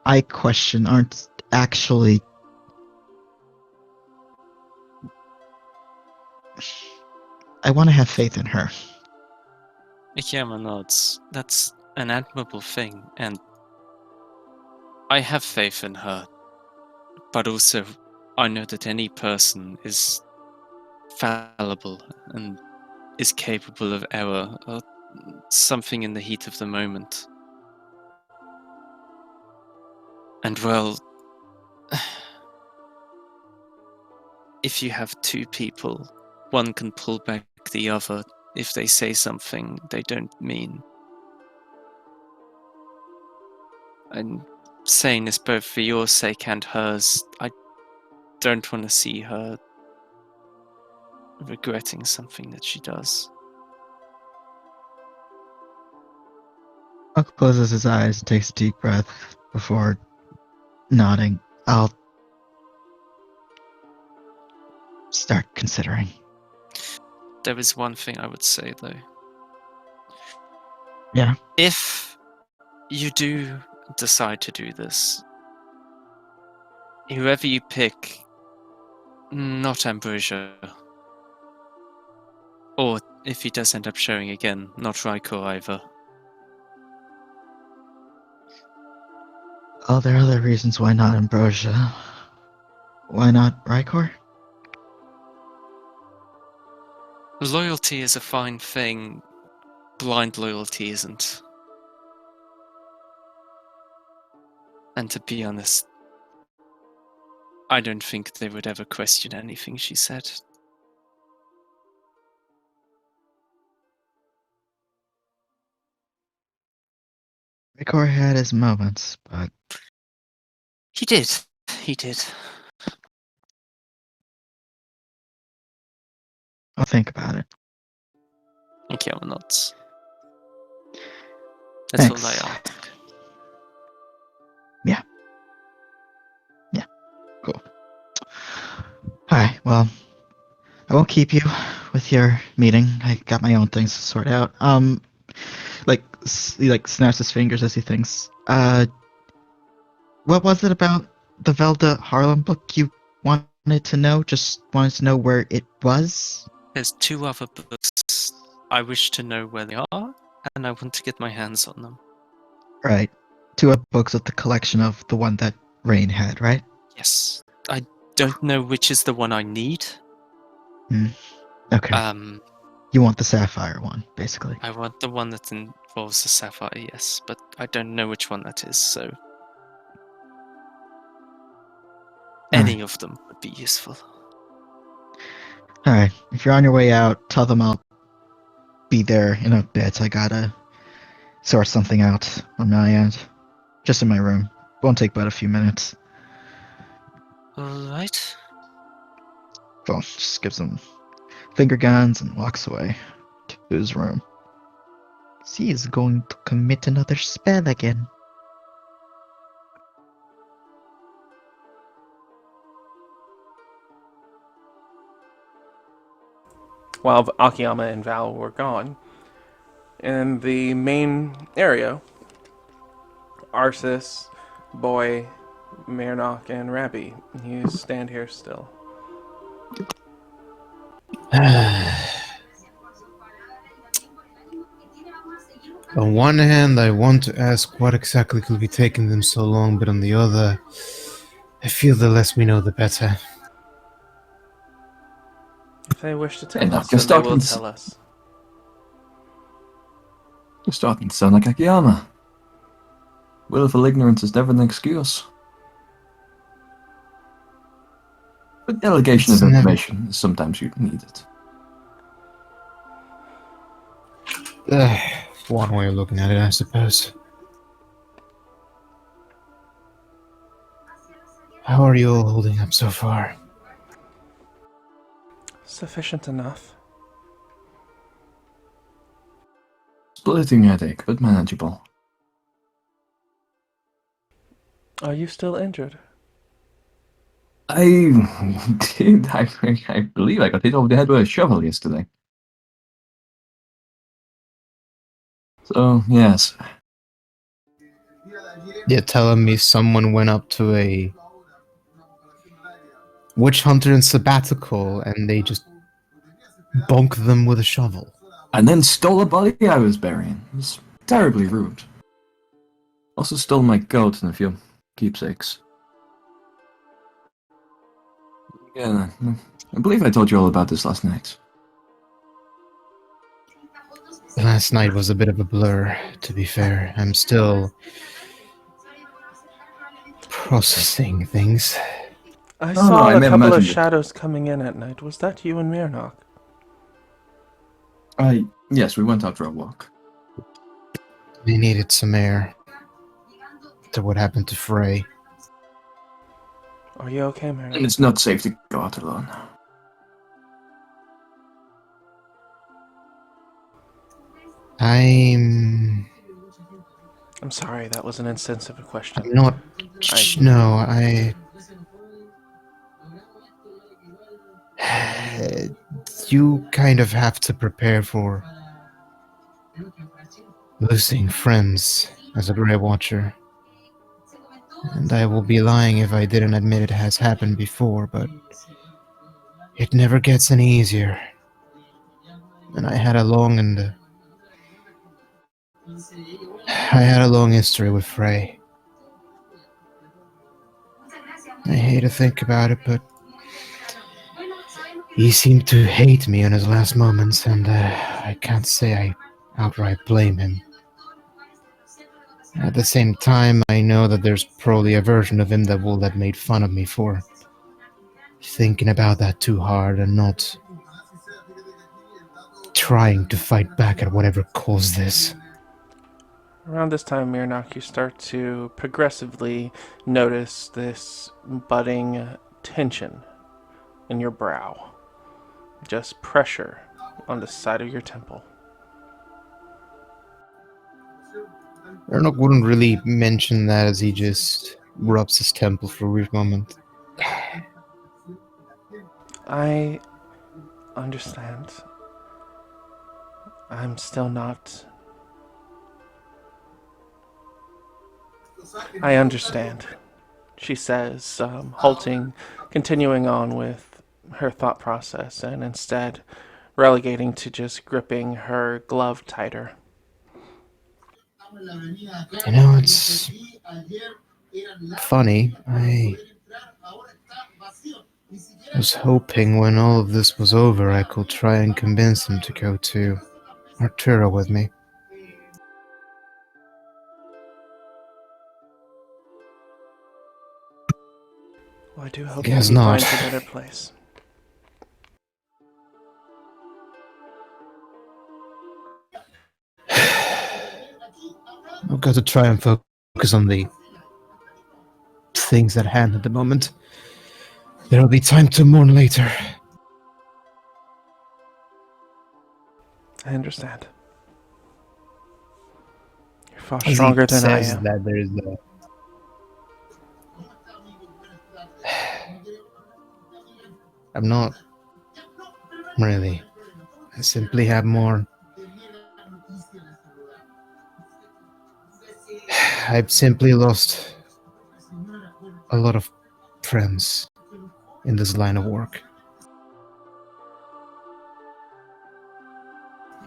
S1: I question aren't actually... I want to have faith in her.
S6: Ikeyama nods. That's an admirable thing, and I have faith in her. But also, I know that any person is fallible and is capable of error or something in the heat of the moment. And well, if you have two people, one can pull back the other if they say something they don't mean. I'm saying this both for your sake and hers. I don't want to see her regretting something that she does.
S1: Buck closes his eyes and takes a deep breath before nodding. I'll start considering.
S6: There is one thing I would say, though.
S1: Yeah.
S6: If you do decide to do this, whoever you pick, not Ambrosia. Or if he does end up showing again, not Raiko either.
S1: Oh, there are other reasons why not Ambrosia. Why not Rykor?
S6: Loyalty is a fine thing. Blind loyalty isn't. And to be honest, I don't think they would ever question anything she said.
S1: Rykor had his moments, but
S6: He did. He did.
S1: I'll think about it.
S6: Okay, I'm not. That's all I
S1: Thanks.
S6: ask.
S1: Cool. Alright, well, I won't keep you with your meeting. I got my own things to sort out. He snaps his fingers as he thinks. What was it about the Velda Harlem book you wanted to know? Just wanted to know where it was?
S6: There's 2 other books. I wish to know where they are, and I want to get my hands on them.
S1: Right. 2 books with the collection of the one that Rain had, right?
S6: Yes. I don't know which is the one I need.
S1: Okay. You want the Sapphire one, basically.
S6: I want the one that involves the sapphire, yes, but I don't know which one that is, so any of them would be useful.
S1: Alright. If you're on your way out, tell them I'll be there in a bit. I gotta sort something out on my end. Just in my room. Won't take but a few minutes.
S6: Alright.
S1: Well, just gives him finger guns and walks away to his room. He is going to commit another spell again.
S5: While Akiyama and Val were gone, in the main area, Arceus, Boy, Mirnock, and Rabbi, you stand here still.
S4: On one hand, I want to ask what exactly could be taking them so long, but on the other, I feel the less we know, the better.
S5: If they wish to tell
S2: Enough,
S5: us,
S2: just
S5: then they will
S2: talking.
S5: tell us.
S2: You're starting to sound like Akiyama. Willful ignorance is never an excuse. But delegation of
S4: It's never-
S2: information is sometimes you need it.
S4: One way of looking at it, I suppose. How are you all holding up so far?
S5: Sufficient enough.
S2: Splitting headache, but manageable.
S5: Are you still injured?
S2: I did. I believe I got hit over the head with a shovel yesterday. So, yes.
S4: You're telling me someone went up to a witch hunter in sabbatical and they just bonked them with a shovel?
S2: And then stole a body I was burying. It was terribly rude. Also stole my coat and a few keepsakes. Yeah, I believe I told you all about this last night.
S4: Last night was a bit of a blur, to be fair. I'm still processing things.
S5: I
S2: No,
S5: saw
S2: I
S5: a
S2: may have
S5: couple of
S2: imagined it.
S5: shadows coming in at night. Was that you and Mirnock?
S2: Yes, we went out for a walk.
S4: We needed some air. after what happened to Frey.
S5: Are you okay,
S2: And
S5: Mary?
S2: it's not safe to go out alone.
S4: I'm
S5: I'm sorry, that was an insensitive question.
S4: not. No, you kind of have to prepare for losing friends as a Grey Watcher. And I will be lying if I didn't admit it has happened before, but it never gets any easier. And I had a long history with Frey. I hate to think about it, but he seemed to hate me in his last moments, and I can't say I outright blame him. At the same time, I know that there's probably a version of him that will have made fun of me for thinking about that too hard and not trying to fight back at whatever caused this.
S5: Around this time, Mirnock, you start to progressively notice this budding tension in your brow. Just pressure on the side of your temple.
S4: Ernok wouldn't really mention that as he just rubs his temple for a brief moment.
S5: I understand. I'm still not... I understand, she says, halting, continuing on with her thought process, and instead relegating to just gripping her glove tighter.
S4: You know, it's funny. I was hoping when all of this was over I could try and convince him to go to Arturo with me.
S5: Well, I do hope
S4: Guess
S5: that he
S4: not.
S5: finds a better place.
S4: I've got to try and focus on the things at hand at the moment. There'll be time to mourn later.
S5: I understand. You're far
S4: As
S5: stronger
S4: he
S5: than I
S4: says
S5: am.
S4: that there's a... I'm not really. I simply have more. I've simply lost a lot of friends in this line of work.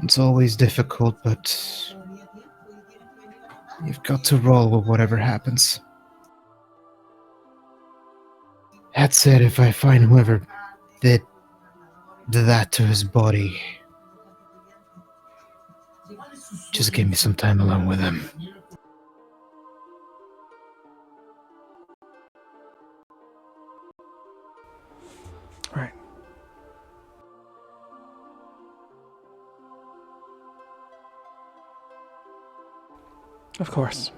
S4: It's always difficult, but you've got to roll with whatever happens. That said, if I find whoever did that to his body, just give me some time alone with him.
S5: Right. Of course.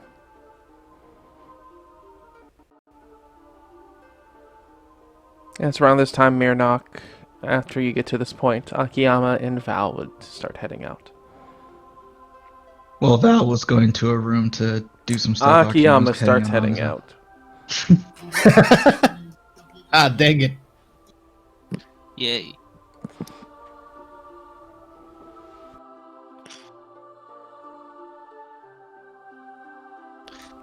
S5: And it's around this time, Mirnock, after you get to this point, Akiyama and Val would start heading out.
S1: Well, Val was going to a room to do some stuff.
S5: Akiyama
S1: Akiama's
S5: starts
S1: on
S5: heading
S1: his own.
S5: out.
S4: Ah, dang it.
S6: Yay.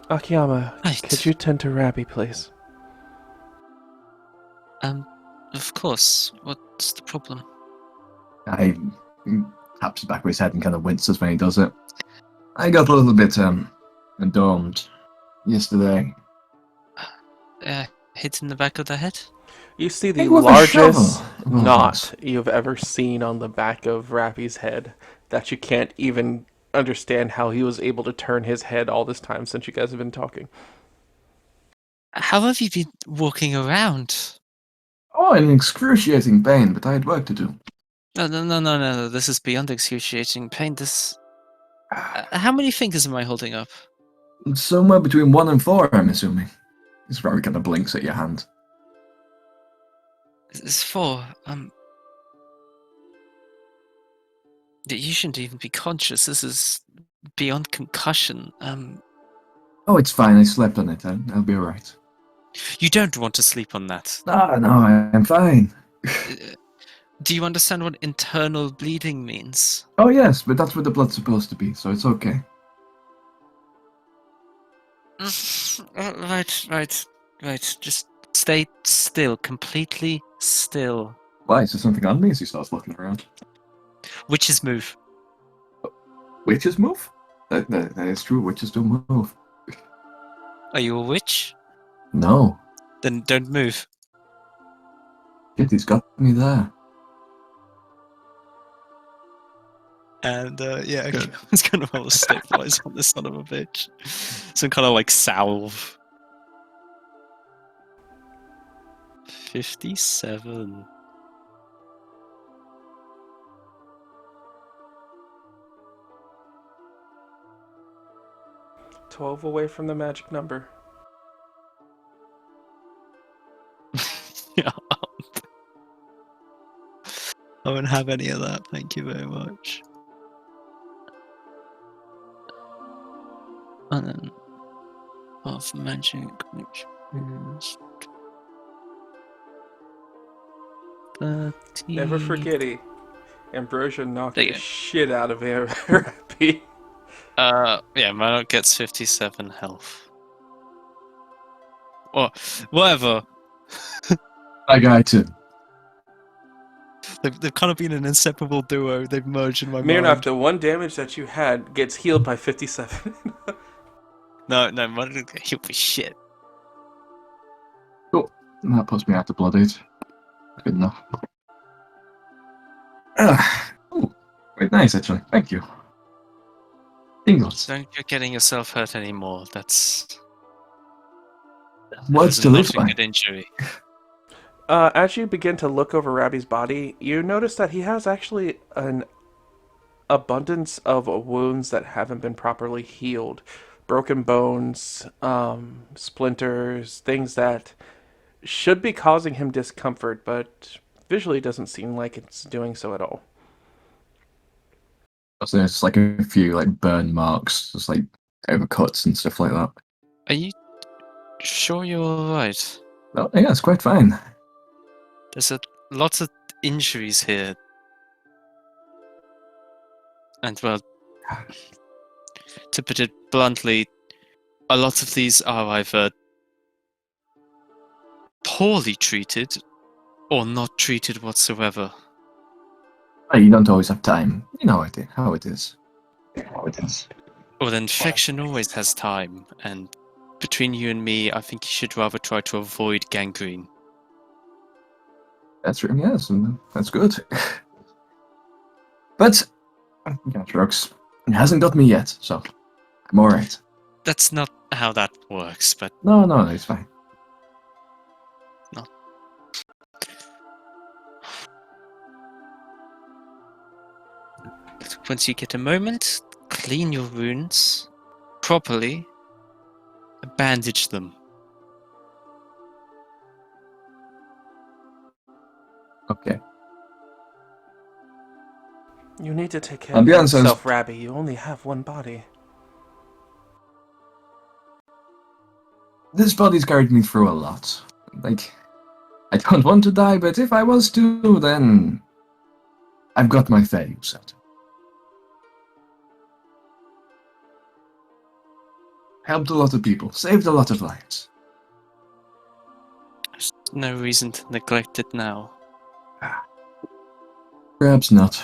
S5: Akiyama,
S6: Right.
S5: could you tend to Rabbi, please?
S6: Of course. What's the problem?
S2: I taps the back of his head and kind of winces when he does it. I got a little bit adorned yesterday.
S6: Hit in the back of the head?
S5: You see the
S2: Hey, with a
S5: largest
S2: shovel. Oh,
S5: knot you've ever seen on the back of Rappy's head that you can't even understand how he was able to turn his head all this time since you guys have been talking.
S6: How have you been walking around?
S2: Oh, in excruciating pain, but I had work to do.
S6: No. This is beyond excruciating pain. This. How many fingers am I holding up?
S2: Somewhere between 1 and 4, I'm assuming. This probably kind of blinks at your hand.
S6: It's 4. You shouldn't even be conscious. This is beyond concussion.
S2: Oh, it's fine. I slept on it. I'll be alright.
S6: You don't want to sleep on that.
S2: No, I'm fine.
S6: Do you understand what internal bleeding means?
S2: Oh, yes, but that's where the blood's supposed to be, so it's okay.
S6: Right. Just stay still, completely still.
S2: Why? Is there something on me as he starts looking around?
S6: Witches move.
S2: Witches move? That is true. Witches don't move.
S6: Are you a witch?
S2: No.
S6: Then don't move.
S2: Shit, he's got me there.
S6: And yeah, I was gonna roll a stabilize on this son of a bitch. Some kind of like salve. 57.
S5: $12 away from the magic number.
S6: Yeah. I won't have any of that, thank you very much. And then half magic, which is 30.
S5: Never forget it. Ambrosia knocked
S6: There
S5: the
S6: you go.
S5: shit out of Rappy.
S6: Yeah, Monarch gets 57 health. Or whatever.
S2: I got it.
S6: They've kind of been an inseparable duo. They've merged in my
S5: Mirnoff,
S6: mind.
S5: the one damage that you had gets healed by 57.
S6: No, Monarch he'll be shit.
S2: That puts me out to blood 8. Good enough. Oh, quite nice, actually. Thank you. Tingles.
S6: Don't go getting yourself hurt anymore. That's
S2: What's to
S6: not
S2: live
S6: a
S2: by?
S6: good injury.
S5: As you begin to look over Rabbi's body, you notice that he has actually an abundance of wounds that haven't been properly healed. Broken bones, splinters, things that should be causing him discomfort, but visually doesn't seem like it's doing so at all.
S2: So there's like a few like burn marks, just like over cuts and stuff like that.
S6: Are you sure you're alright?
S2: Oh, yeah, it's quite fine.
S6: There's lots of injuries here. And well, to put it bluntly, a lot of these are either poorly treated or not treated whatsoever.
S2: Oh, you don't always have time. You know how it is.
S6: Well, the infection always has time, and between you and me, I think you should rather try to avoid gangrene.
S2: That's true, yes, and that's good. But, yeah, drugs. It hasn't got me yet, so I'm alright.
S6: That's not how that works, but
S2: No, it's fine.
S6: once you get a moment, clean your wounds properly, bandage them.
S2: Okay.
S5: You need to take care
S2: I'll
S5: of
S2: be honest,
S5: yourself, Rabbi. You only have one body.
S2: This body's carried me through a lot. Like, I don't want to die, but if I was to, then I've got my fair use out. Helped a lot of people, saved a lot of lives.
S6: There's no reason to neglect it now.
S2: Perhaps not.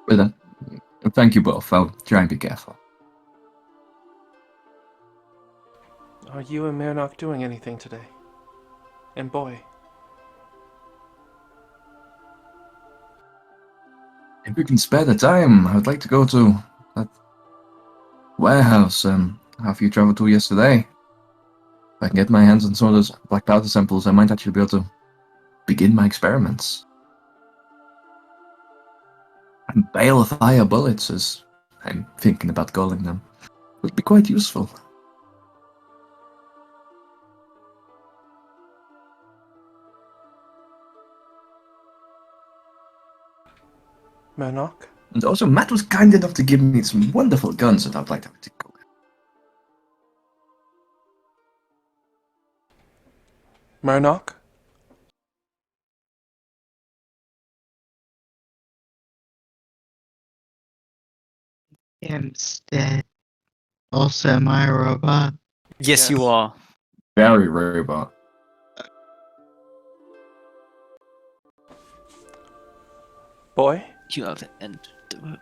S2: But thank you both. I'll try and be careful.
S5: Are you and Mirnock doing anything today? And boy,
S2: If we can spare the time, I'd like to go to that warehouse half you traveled to yesterday. If I can get my hands on some of those black powder samples, I might actually be able to begin my experiments. And balefire bullets is I'm thinking about calling them. Would be quite useful.
S5: Monarch?
S2: And also, Matt was kind enough to give me some wonderful guns that I'd like to go with.
S5: Monarch?
S1: Instead, also am I a robot?
S6: Yes, you
S5: Yes.
S6: are.
S2: Very robot.
S5: Boy?
S6: You have entered the robot.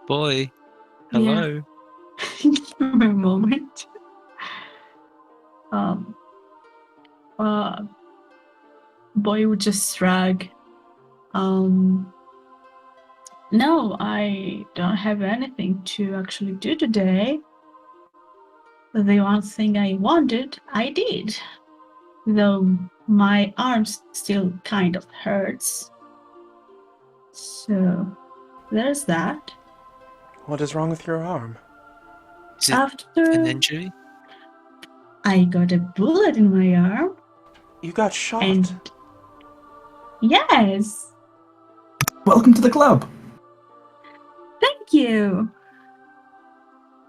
S6: Boy, hello.
S3: Give me a moment. Um, Boy would just shrug. No, I don't have anything to actually do today. The one thing I wanted, I did. Though my arm still kind of hurts. So, there's that.
S5: What is wrong with your arm?
S6: Is it
S3: After
S6: an injury?
S3: I got a bullet in my arm,
S5: You got shot.
S3: and yes,
S2: Welcome to the club.
S3: thank you.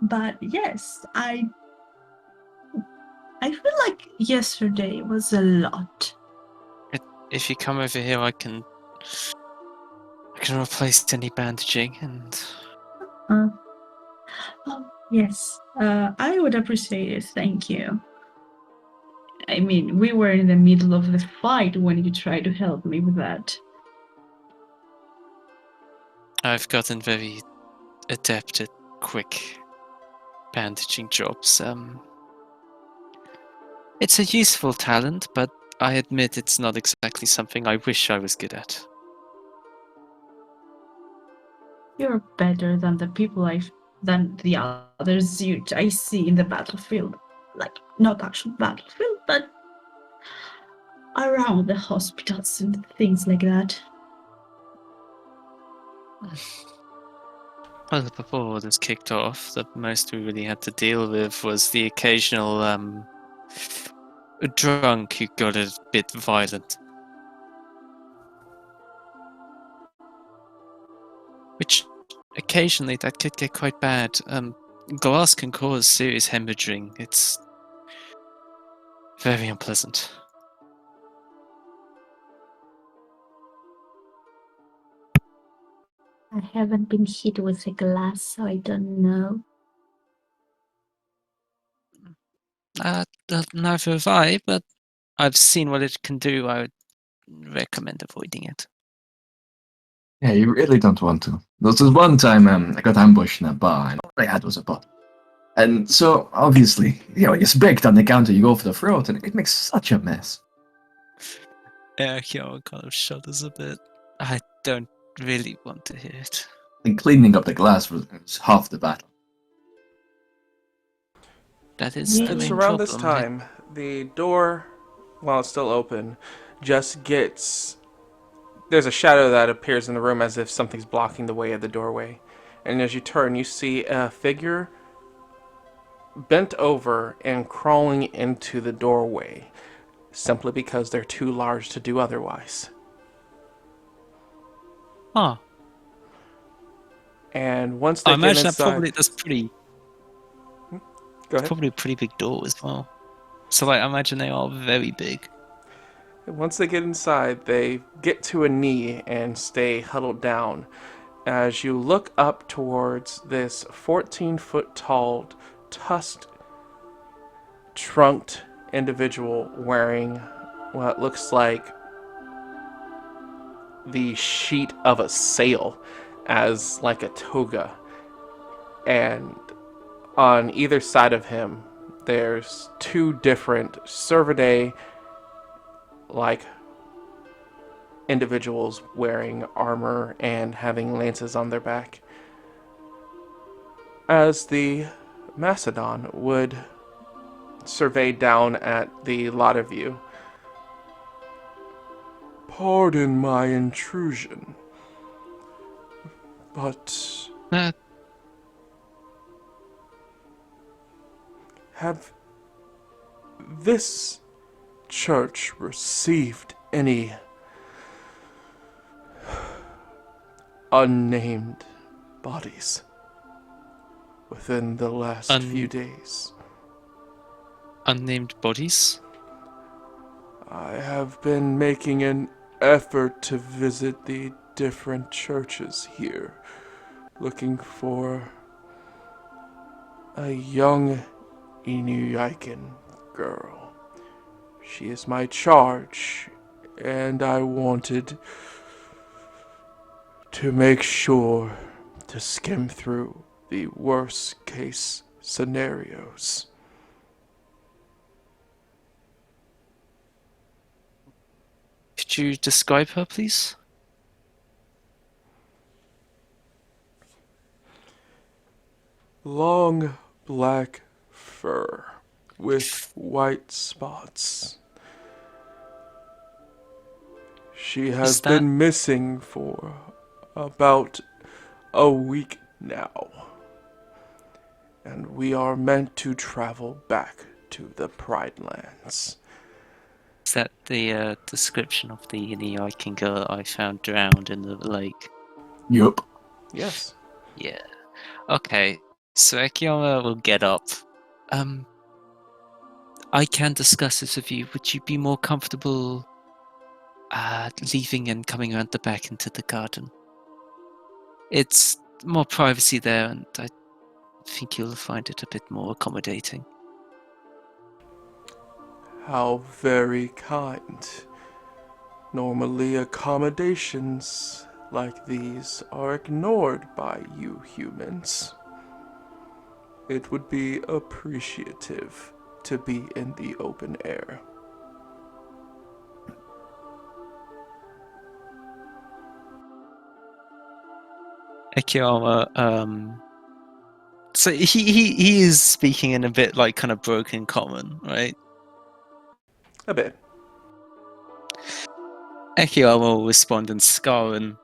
S3: But yes, I feel like yesterday was a lot.
S6: If you come over here, I can replace any bandaging and
S3: Oh, yes, I would appreciate it. Thank you. I mean, we were in the middle of the fight when you tried to help me with that.
S6: I've gotten very adept at quick bandaging jobs. It's a useful talent, but I admit it's not exactly something I wish I was good at.
S3: You're better than than the others I see in the battlefield. Like, not actual battlefield, but around the hospitals and things like that.
S6: Well, before all this kicked off, the most we really had to deal with was the occasional drunk who got a bit violent. Which occasionally that could get quite bad. Glass can cause serious hemorrhaging. It's very unpleasant.
S3: I haven't been hit with a glass, so I don't know.
S6: Neither have I, but I've seen what it can do. I would recommend avoiding it.
S2: Yeah, you really don't want to. There was one time I got ambushed in a bar, and all I had was a bottle. And so, obviously, you speak on the counter, you go for the throat, and it makes such a mess.
S6: Yeah, Kyo kind of shudders a bit. I don't really want to hear it.
S2: And cleaning up the glass was half the battle.
S6: That is the
S5: It's
S6: main
S5: around
S6: problem.
S5: this time, the door, while it's still open, just gets... There's a shadow that appears in the room as if something's blocking the way of the doorway. And as you turn, you see a figure bent over and crawling into the doorway, simply because they're too large to do otherwise.
S6: Huh.
S5: And once they
S6: I
S5: get
S6: imagine
S5: inside...
S6: that's pretty...
S5: Go ahead.
S6: Probably a pretty big door as well. So I imagine they are very big.
S5: Once they get inside, they get to a knee and stay huddled down. As you look up towards this 14-foot tall, tusked, trunked individual wearing what looks like the sheet of a sail as like a toga. And on either side of him, there's two different Servadae like individuals wearing armor and having lances on their back. As the Macedon would survey down at the lot of you. Pardon my intrusion, but
S6: Uh,
S5: have this church received any unnamed bodies within the last few days?
S6: unnamed bodies?
S5: I have been making an effort to visit the different churches here, looking for a young Inuyaiken girl. She is my charge, and I wanted to make sure to skim through the worst case scenarios.
S6: Could you describe her, please?
S5: Long black fur with white spots. She has
S6: that-
S5: been missing for about a week now. And we are meant to travel back to the Pride Lands.
S6: Is that the description of the Inuyaiken girl I found drowned in the lake?
S2: Yup.
S5: Yes.
S6: Yeah. Okay, so Akiyama will get up. I can discuss this with you. Would you be more comfortable leaving and coming around the back into the garden? It's more privacy there, and I think you'll find it a bit more accommodating.
S5: How very kind. Normally, accommodations like these are ignored by you humans. It would be appreciative to be in the open air.
S6: Akiyama, so he is speaking in a bit like kind of broken common, right?
S5: A bit.
S6: Akiyama will respond in Scaran.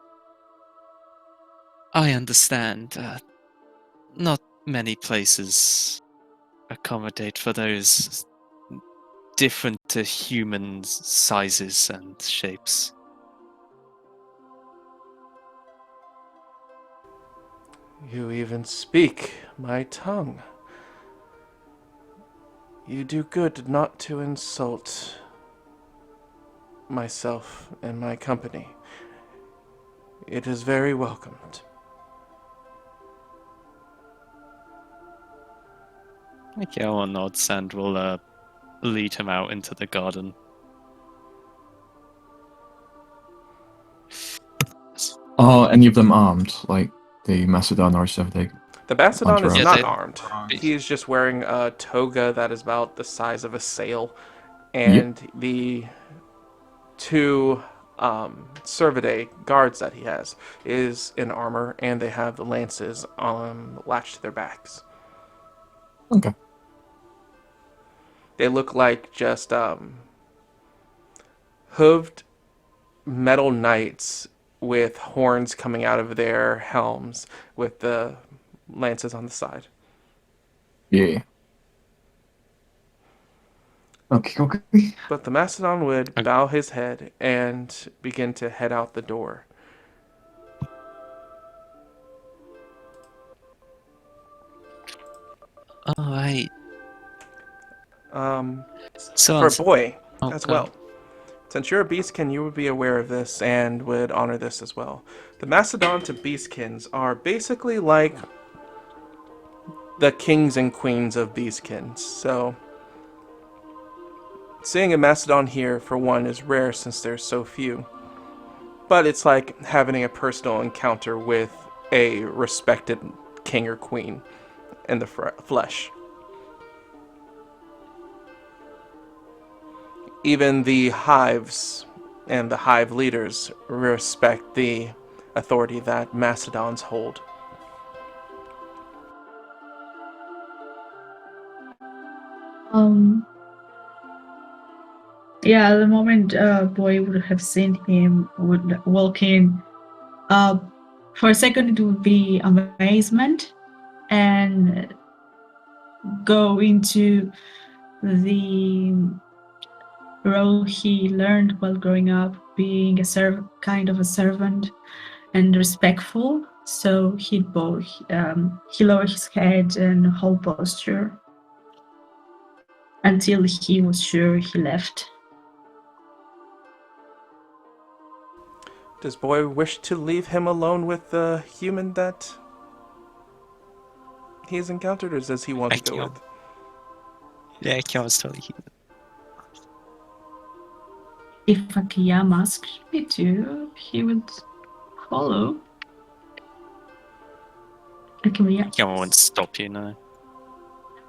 S6: I understand. Not many places accommodate for those different to human sizes and shapes.
S5: You even speak my tongue. You do good not to insult myself and my company. It is very welcomed.
S6: Akiyama nods and will lead him out into the garden.
S2: Are any of them armed, like the Macedon or Sevde?
S5: The Macedon is
S6: Yeah,
S5: not
S6: they-
S5: armed. He is just wearing a toga that is about the size of a sail, and the two Cervidae guards that he has is in armor, and they have the lances latched to their backs.
S2: Okay.
S5: They look like just hooved metal knights with horns coming out of their helms with the lances on the side.
S2: Yeah. Okay, okay.
S5: But the Macedon would bow his head and begin to head out the door.
S6: Alright. So
S5: For a boy
S6: Oh,
S5: as
S6: go
S5: well.
S6: on.
S5: Since you're a beastkin, you would be aware of this and would honor this as well. The Macedon to beastkins are basically like the kings and queens of beastkins. So, seeing a Macedon here, for one, is rare since there's so few. But it's like having a personal encounter with a respected king or queen in the flesh. Even the hives and the hive leaders respect the authority that Macedons hold.
S3: Um. Yeah, the moment boy would have seen him would walk in. Uh, for a second, it would be amazement and go into the role he learned while growing up, being kind of a servant and respectful. So he'd bow, he lowered his head and whole posture until he was sure he left.
S5: Does boy wish to leave him alone with the human that he has encountered, or does he want to go
S6: Akion.
S5: with?
S6: Yeah, Akion's totally human.
S3: If Akiyama asked me to, he would follow. Akiyama,
S6: Akion won't stop you, no.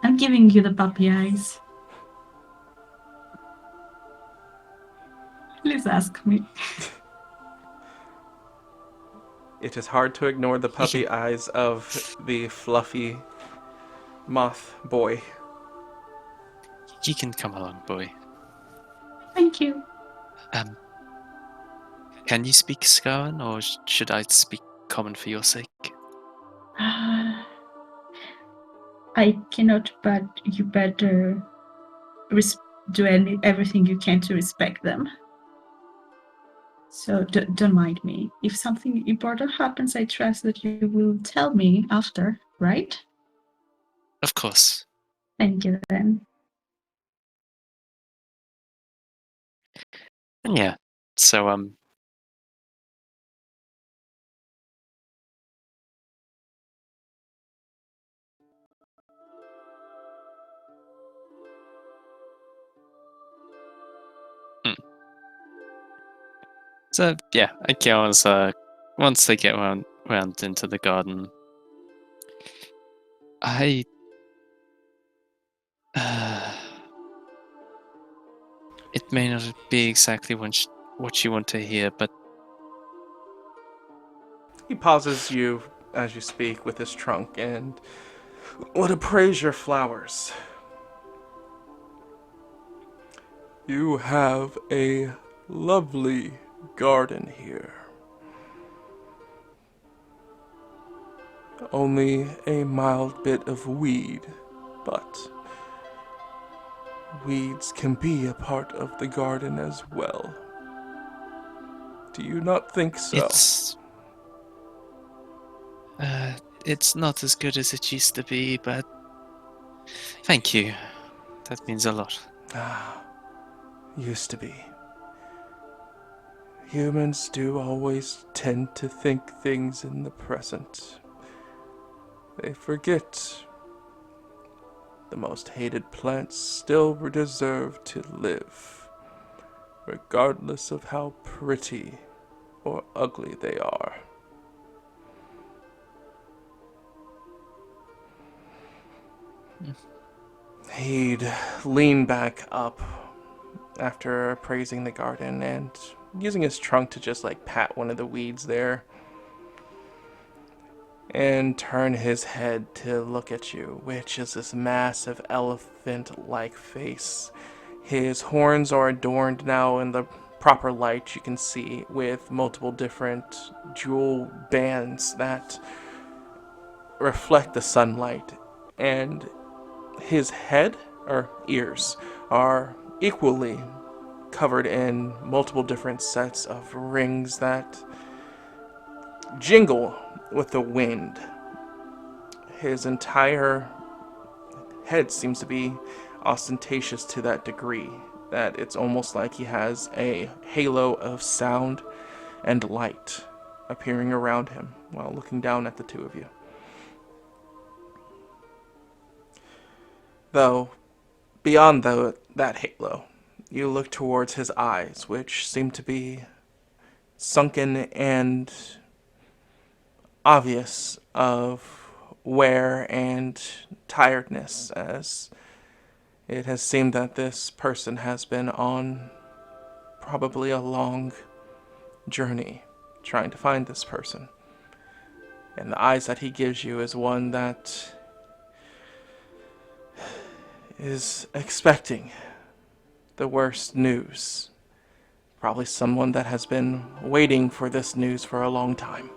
S3: I'm giving you the puppy eyes. Please ask me.
S5: It is hard to ignore the puppy eyes of the fluffy moth boy.
S6: You can come along, boy.
S3: Thank you.
S6: Can you speak Skaran, or should I speak Common for your sake?
S3: I cannot, but you better do everything you can to respect them. So don't mind me. If something important happens, I trust that you will tell me after, right?
S6: Of course.
S3: Thank you then.
S6: And yeah, so So yeah, Akion's once they get round into the garden, I it may not be exactly what you want to hear, but
S5: He pauses you as you speak with his trunk and would appraise your flowers. You have a lovely garden here. Only a mild bit of weed, but weeds can be a part of the garden as well. Do you not think so?
S6: It's not as good as it used to be, but thank you. That means a lot.
S5: Used to be. Humans do always tend to think things in the present. They forget the most hated plants still deserve to live, regardless of how pretty or ugly they are. He'd lean back up after praising the garden and using his trunk to just pat one of the weeds there and turn his head to look at you, which is this massive elephant-like face. His horns are adorned now in the proper light you can see with multiple different jewel bands that reflect the sunlight, and his head or ears are equally covered in multiple different sets of rings that jingle with the wind. His entire head seems to be ostentatious to that degree that it's almost like he has a halo of sound and light appearing around him while looking down at the two of you. Though, beyond that halo, you look towards his eyes, which seem to be sunken and obvious of wear and tiredness, as it has seemed that this person has been on probably a long journey trying to find this person. And the eyes that he gives you is one that is expecting the worst news. Probably someone that has been waiting for this news for a long time.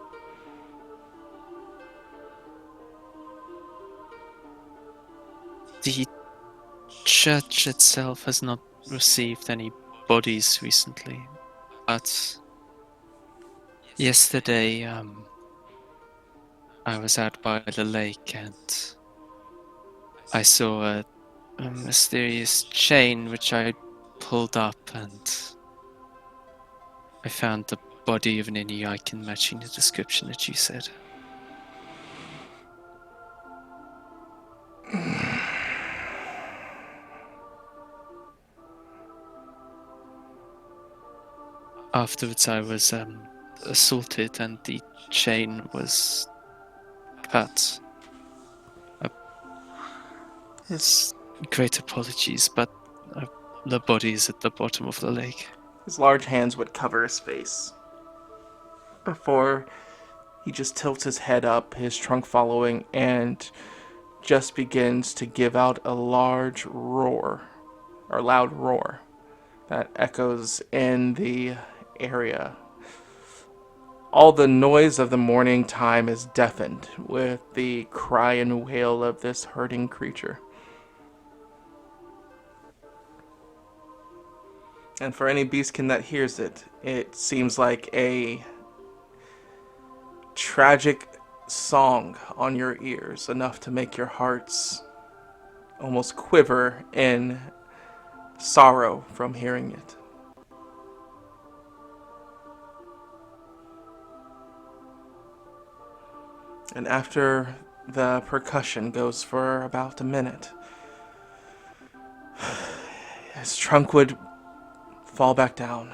S6: The church itself has not received any bodies recently, but yesterday, I was out by the lake and I saw a mysterious chain which I pulled up, and I found the body of an Inuikan matching the description that you said. Afterwards, I was assaulted and the chain was cut. It's great apologies, but the body is at the bottom of the lake.
S5: His large hands would cover his face before he just tilts his head up, his trunk following, and just begins to give out a large roar, or loud roar, that echoes in the area. All the noise of the morning time is deafened with the cry and wail of this hurting creature. And for any beastkin that hears it, it seems like a tragic song on your ears, enough to make your hearts almost quiver in sorrow from hearing it. And after the percussion goes for about a minute, his trunk would fall back down.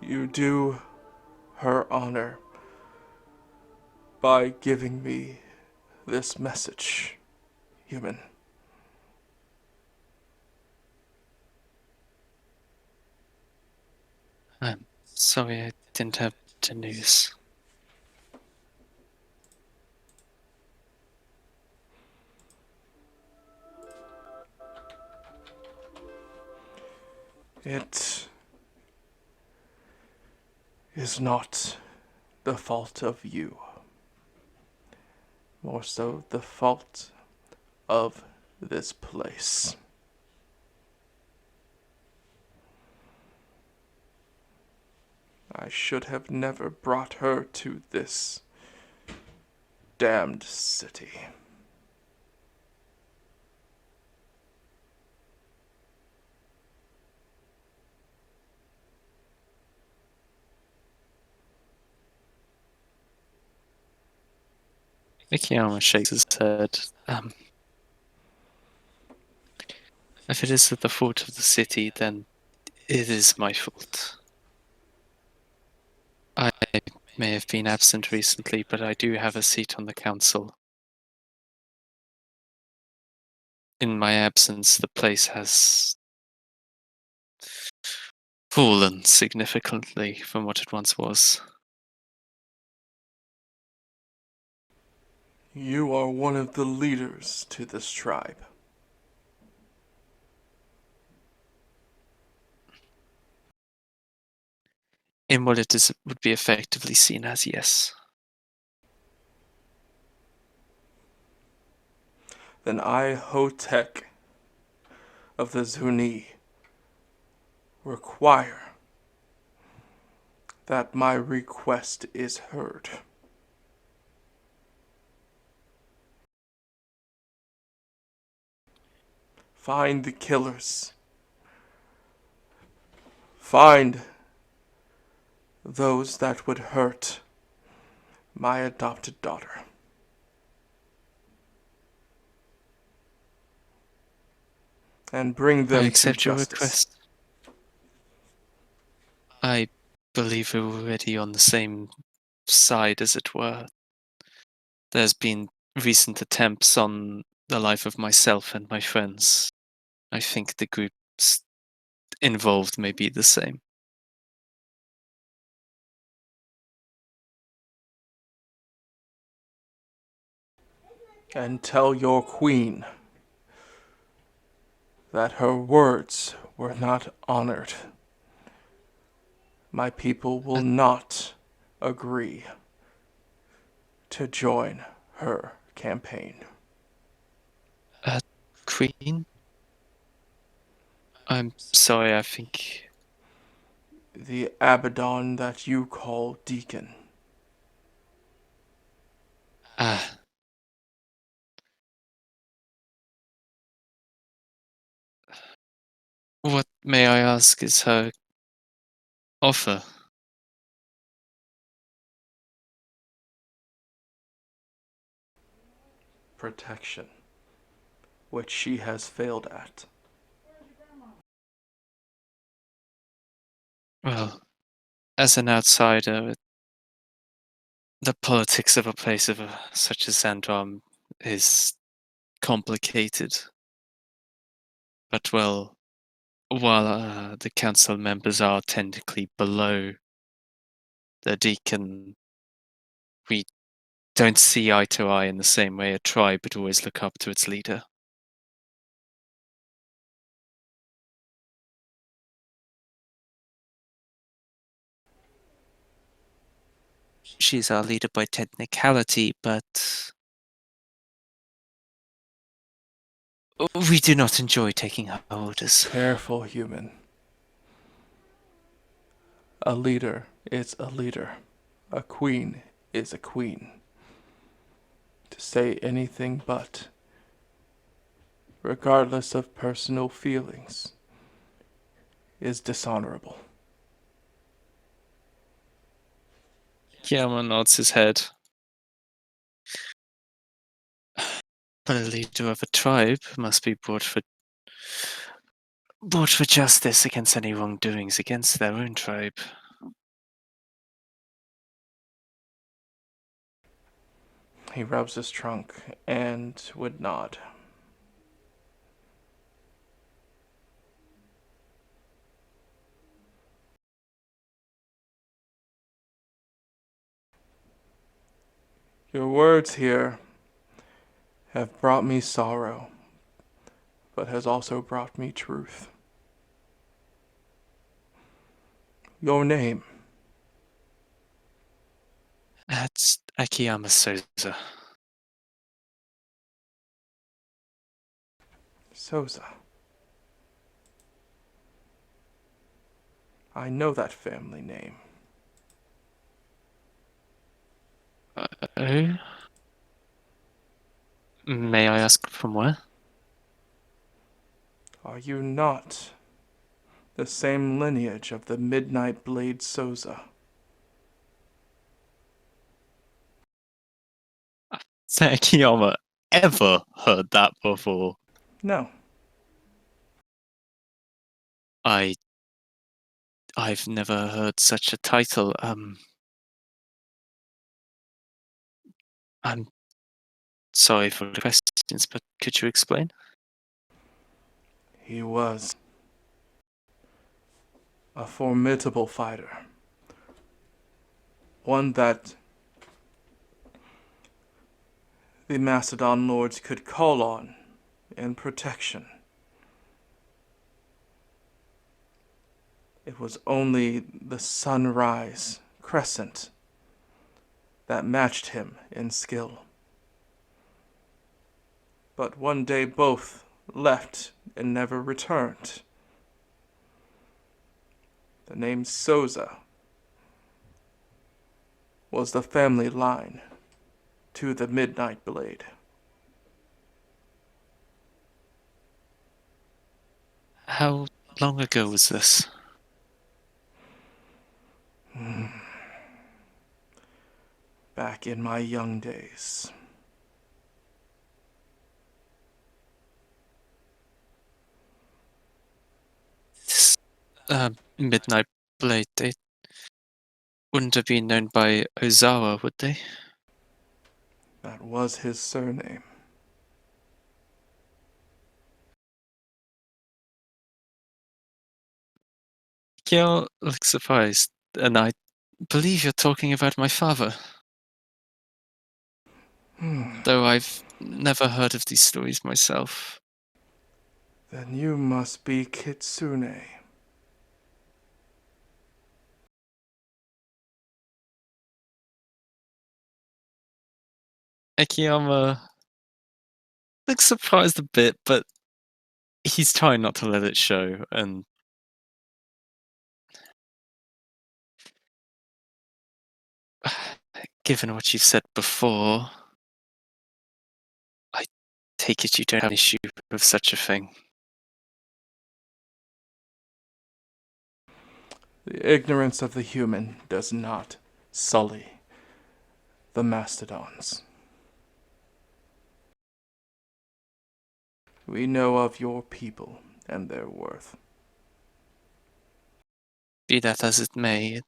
S5: You do her honor by giving me this message, human.
S6: I'm sorry I didn't have the news.
S5: It is not the fault of you. More so the fault of this place. I should have never brought her to this damned city.
S6: Ikiyama shakes his head. If it is at the fault of the city, then it is my fault. I may have been absent recently, but I do have a seat on the council. In my absence, the place has fallen significantly from what it once was.
S5: You are one of the leaders to this tribe.
S6: In what it is would be effectively seen as, yes.
S5: Then I, Hotek of the Zuni, require that my request is heard. Find the killers. Find those that would hurt my adopted daughter. And bring them
S6: I accept
S5: to
S6: your
S5: justice.
S6: request. I believe we're already on the same side, as it were. There's been recent attempts on the life of myself and my friends. I think the groups involved may be the same.
S5: and tell your queen that her words were not honored. My people will not agree to join her campaign.
S6: Queen? I'm sorry, I think.
S5: The Abaddon that you call Deacon.
S6: Ah. What, may I ask, is her offer?
S5: Protection, which she has failed at.
S6: Well, as an outsider, the politics of a place such as Zandrom is complicated. But, well, while the council members are technically below the deacon, we don't see eye to eye in the same way a tribe would always look up to its leader. She's our leader by technicality, but we do not enjoy taking her orders.
S5: Careful, human. A leader is a leader. A queen is a queen. To say anything but, regardless of personal feelings, is dishonorable.
S6: Yama nods his head. But a leader of a tribe must be brought for justice against any wrongdoings against their own tribe.
S5: He rubs his trunk and would nod. Your words here have brought me sorrow, but has also brought me truth. Your name.
S6: That's Akiyama Sosa.
S5: Sosa. I know that family name.
S6: Oh? May I ask from where?
S5: Are you not the same lineage of the Midnight Blade Sosa?
S6: Has Akiyama ever heard that before?
S5: No.
S6: I've never heard such a title. I'm sorry for the questions, but could you explain?
S5: He was a formidable fighter. One that the Macedon lords could call on in protection. It was only the sunrise crescent that matched him in skill. But one day both left and never returned. The name Sosa was the family line to the Midnight Blade.
S6: How long ago was this?
S5: Back in my young days.
S6: This Midnight Blade, they wouldn't have been known by Ozawa, would they?
S5: That was his surname.
S6: You look surprised, and I believe you're talking about my father. though I've never heard of these stories myself.
S5: Then you must be Kitsune.
S6: Akiyama looks surprised a bit, but he's trying not to let it show, and given what you've said before, I take it you don't have an issue with such a thing.
S5: The ignorance of the human does not sully the mastodons. We know of your people and their worth.
S6: Be that as it may,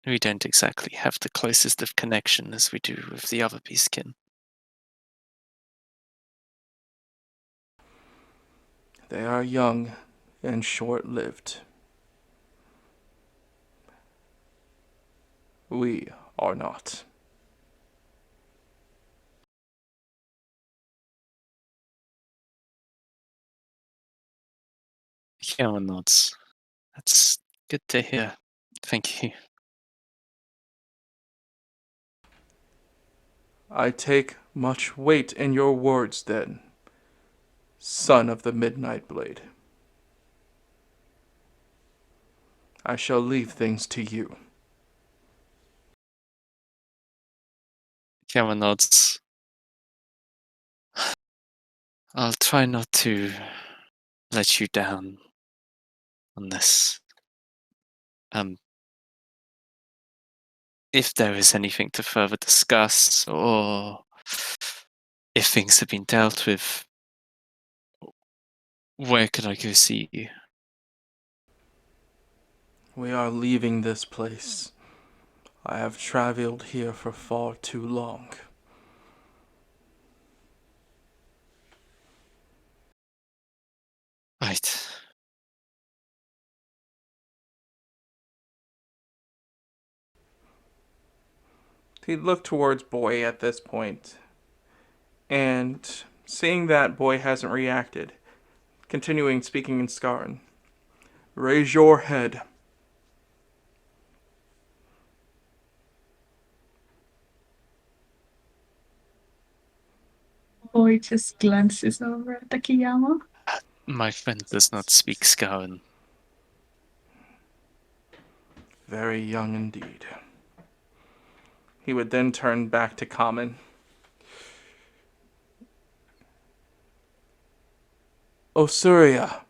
S6: we don't exactly have the closest of connection as we do with the other beastkin.
S5: They are young and short-lived. We are not.
S6: Akiyama nods. That's good to hear. Thank you.
S5: I take much weight in your words, then, son of the Midnight Blade. I shall leave things to you.
S6: Akiyama nods. I'll try not to let you down on this. If there is anything to further discuss, or if things have been dealt with, where could I go see you?
S5: We are leaving this place. I have traveled here for far too long.
S6: Right.
S5: He looked towards Boy at this point, and seeing that Boy hasn't reacted, continuing speaking in Scaran. Raise your head.
S3: Boy just glances over at Akiyama.
S6: My friend does not speak Scaran.
S5: Very young indeed. He would then turn back to Common. Osuria,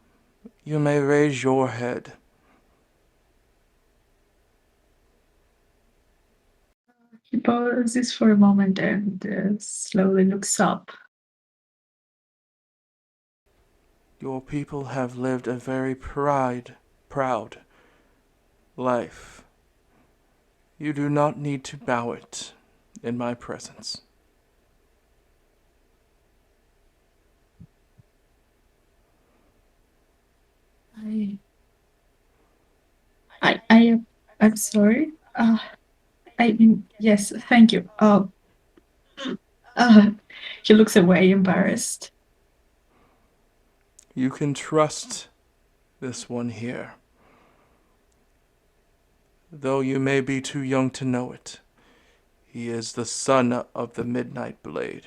S5: you may raise your head.
S3: He pauses for a moment and slowly looks up.
S5: Your people have lived a very proud life. You do not need to bow it in my presence.
S3: I'm sorry. I mean, yes, thank you. He looks away, embarrassed.
S5: You can trust this one here. Though you may be too young to know it, he is the son of the Midnight Blade.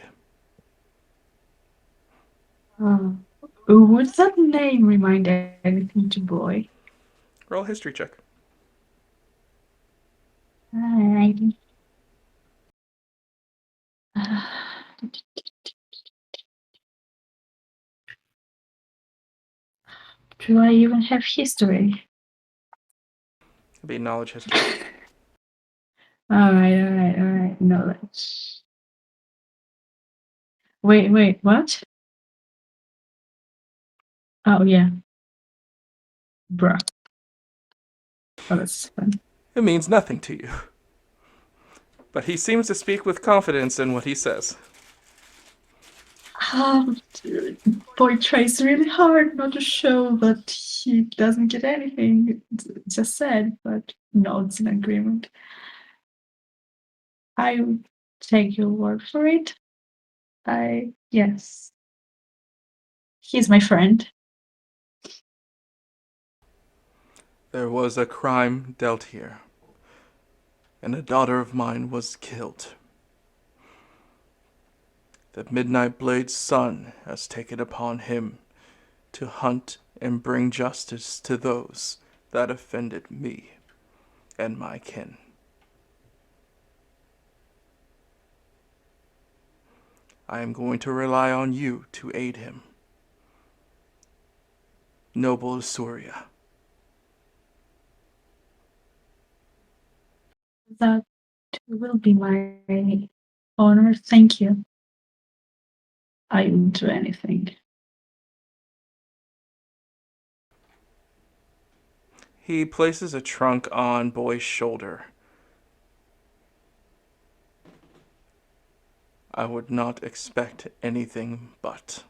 S3: Would that name remind anything to Boy?
S5: Roll a history check.
S3: Alrighty. Do I even have history?
S5: It'll be knowledge history.
S3: Alright. Knowledge. Wait, what? Oh, yeah. Bruh. Oh, that's fun.
S5: It means nothing to you. But he seems to speak with confidence in what he says.
S3: Boy tries really hard not to show that he doesn't get anything. It's just sad, but nods in agreement. I will take your word for it. Yes. He's my friend.
S5: There was a crime dealt here, and a daughter of mine was killed. The Midnight Blade's son has taken upon him to hunt and bring justice to those that offended me and my kin. I am going to rely on you to aid him. Noble Asuria.
S3: That will be my honor. Thank you. I won't do anything.
S5: He places a trunk on Boy's shoulder. I would not expect anything but.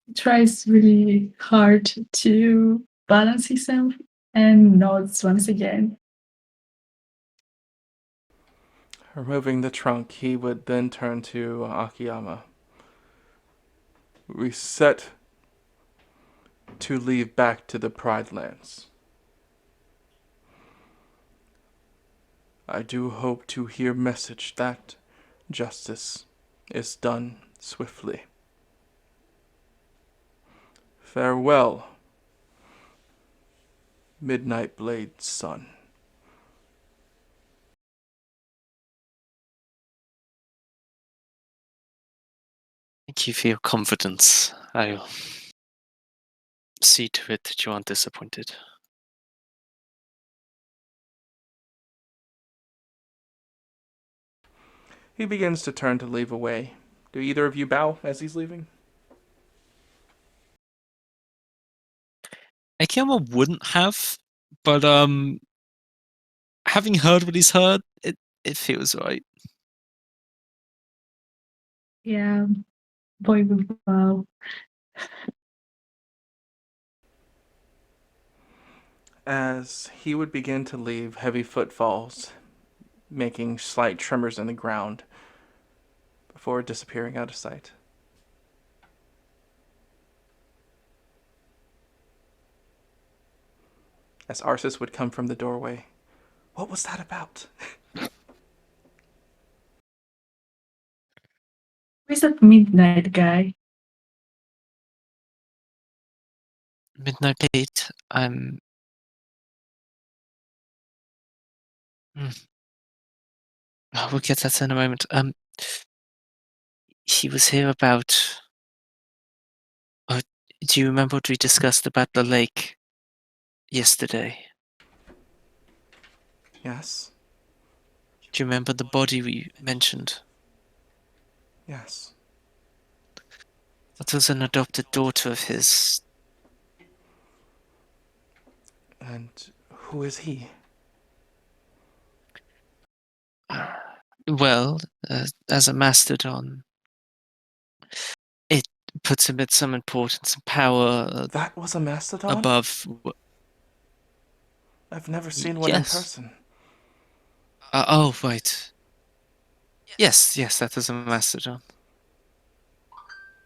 S3: He tries really hard to balance himself and nods once again.
S5: Removing the trunk, he would then turn to Akiyama. We set to leave back to the Pride Lands. I do hope to hear message that justice is done swiftly. Farewell, Midnight Blade's son.
S6: Thank you for your confidence. I'll see to it that you aren't disappointed.
S5: He begins to turn to leave away. Do either of you bow as he's leaving?
S6: Akiyama wouldn't have, but having heard what he's heard, it feels right.
S3: Yeah, Boy will bow.
S5: As he would begin to leave, heavy footfalls, making slight tremors in the ground, before disappearing out of sight. As Arceus would come from the doorway. What was that about?
S3: Who's that midnight guy?
S6: Midnight Blade, we'll get that in a moment. He was here about. Do you remember what we discussed about the lake yesterday?
S5: Yes,
S6: Do you remember the body we mentioned?
S5: yes.
S6: That was an adopted daughter of his.
S5: And who is he?
S6: Well, as a mastodon, it puts him at some importance and power
S5: That was a mastodon?
S6: above.
S5: I've never seen one in
S6: Yes.
S5: person.
S6: Oh, right. Yes, that is a mastodon.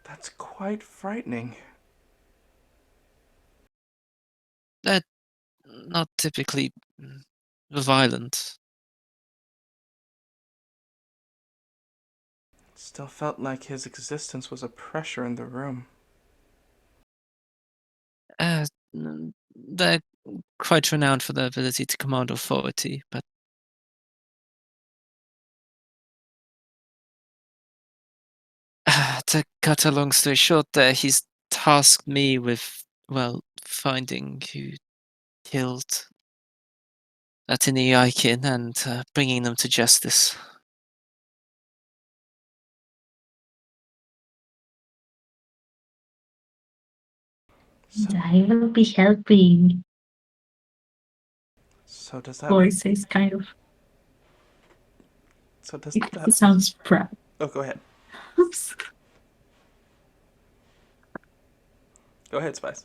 S5: That's quite frightening.
S6: Not typically violent.
S5: Still felt like his existence was a pressure in the room.
S6: They're quite renowned for their ability to command authority, but to cut a long story short there, he's tasked me with, well, finding who killed Atini Aikin and bringing them to justice.
S5: So,
S3: I will be helping.
S5: so does that
S3: Boy says kind of.
S5: So does
S3: It
S5: that...
S3: sounds proud.
S5: Oh, go ahead.
S3: Oops.
S5: Go ahead, Spice.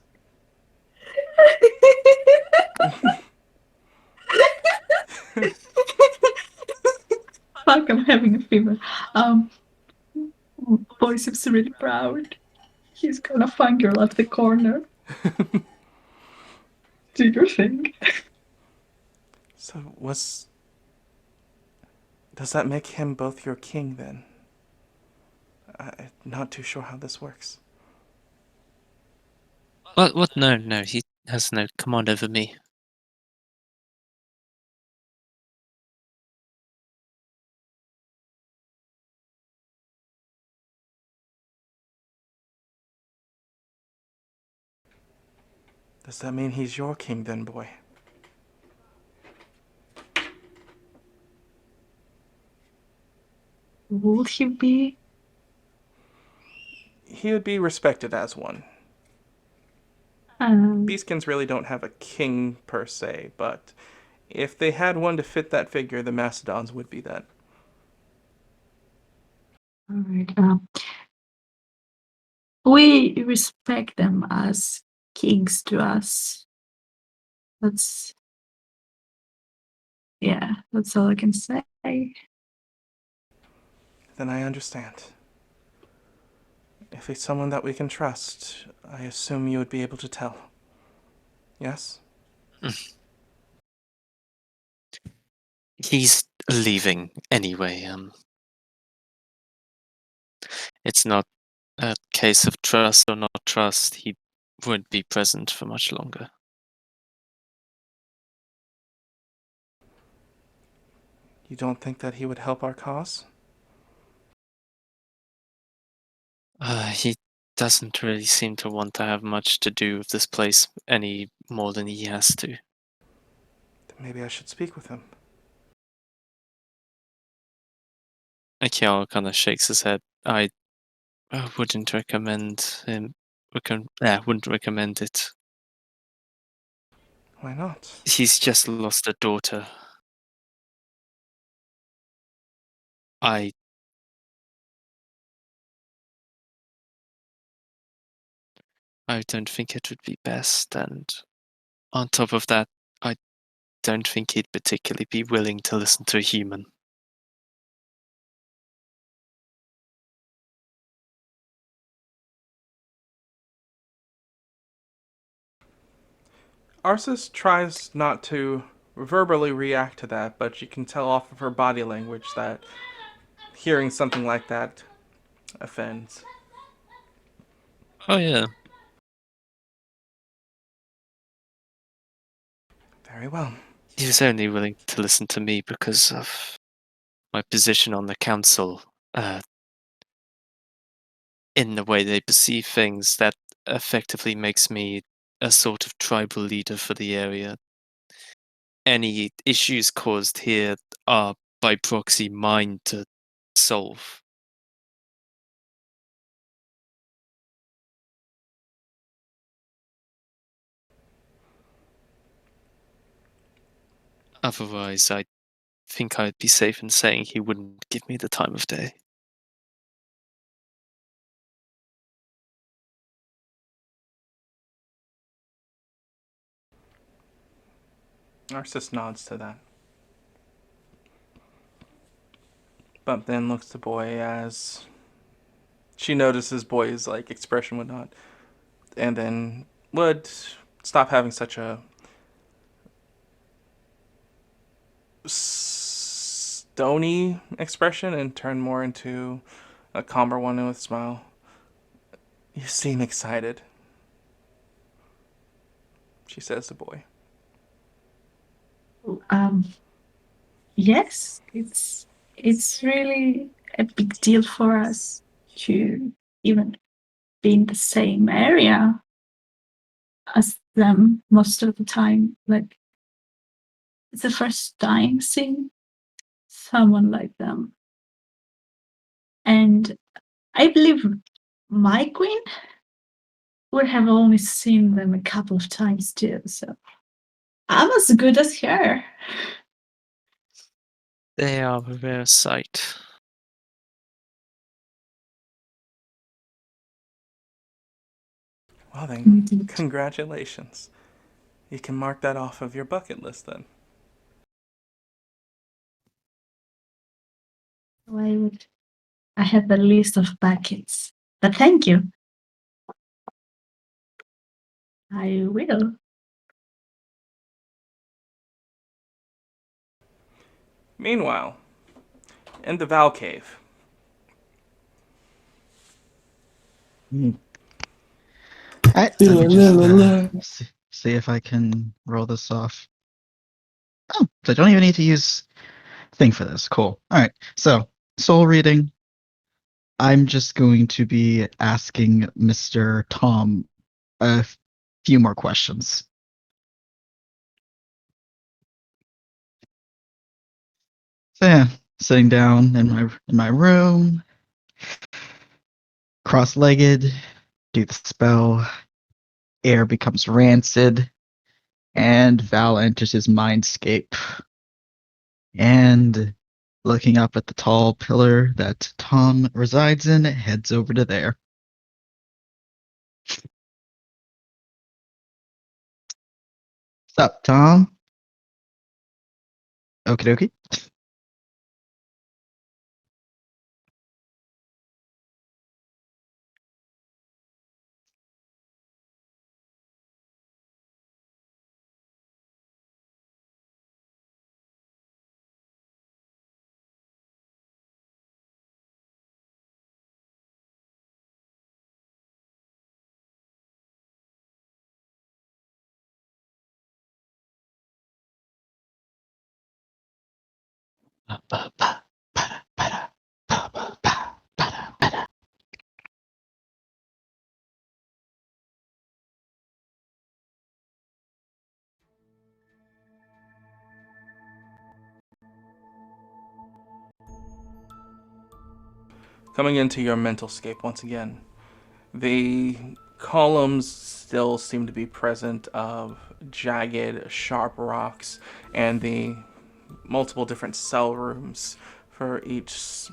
S3: Fuck, I'm having a fever. Boy seems really proud. He's gonna fangirl at the corner. Do you think?
S5: So does that make him both your king then? I'm not too sure how this works.
S6: What? No, no, he has no command over me.
S5: Does that mean he's your king then, boy?
S3: Would he be?
S5: He would be respected as one. Beastkins really don't have a king per se, but if they had one to fit that figure, the Mastodons would be that.
S3: All right. We respect them as kings to us. That's all I can say.
S5: Then I understand. If he's someone that we can trust, I assume you would be able to tell. Yes?
S6: He's leaving anyway. It's not a case of trust or not trust. He won't be present for much longer.
S5: You don't think that he would help our cause?
S6: He doesn't really seem to want to have much to do with this place any more than he has to.
S5: Then maybe I should speak with him.
S6: Akiao kind of shakes his head. I wouldn't recommend him. Wouldn't recommend it.
S5: Why not?
S6: He's just lost a daughter. I don't think it would be best, and on top of that, I don't think he'd particularly be willing to listen to a human.
S5: Arsis tries not to verbally react to that, but you can tell off of her body language that hearing something like that offends.
S6: Oh yeah.
S5: Very well.
S6: He was only willing to listen to me because of my position on the council. In the way they perceive things, that effectively makes me a sort of tribal leader for the area. Any issues caused here are by proxy mine to solve. Otherwise, I think I'd be safe in saying he wouldn't give me the time of day.
S5: Arsis nods to that. But then looks to Boy as she notices Boy's expression would not, and then would stop having such a stony expression and turn more into a calmer one with a smile. You seem excited, she says to Boy.
S3: Yes, it's really a big deal for us to even be in the same area as them most of the time. Like, it's the first time seeing someone like them. And I believe my queen would have only seen them a couple of times too, so I'm as good as her.
S6: They are a rare sight.
S5: Well then,
S3: Indeed.
S5: congratulations. You can mark that off of your bucket list then.
S3: Why would I have a list of buckets? But thank you. I will.
S5: Meanwhile, in the Val Cave,
S1: Hmm. Alright, let me just see if I can roll this off. Oh, so I don't even need to use thing for this. Cool. Alright, so soul reading. I'm just going to be asking Mr. Tom a few more questions. So yeah, sitting down in my room, cross-legged, do the spell, air becomes rancid, and Val enters his mindscape. And looking up at the tall pillar that Tom resides in, heads over to there. What's up, Tom? Okie dokie.
S5: coming into your mental scape once again, the columns still seem to be present of jagged, sharp rocks, and the multiple different cell rooms for each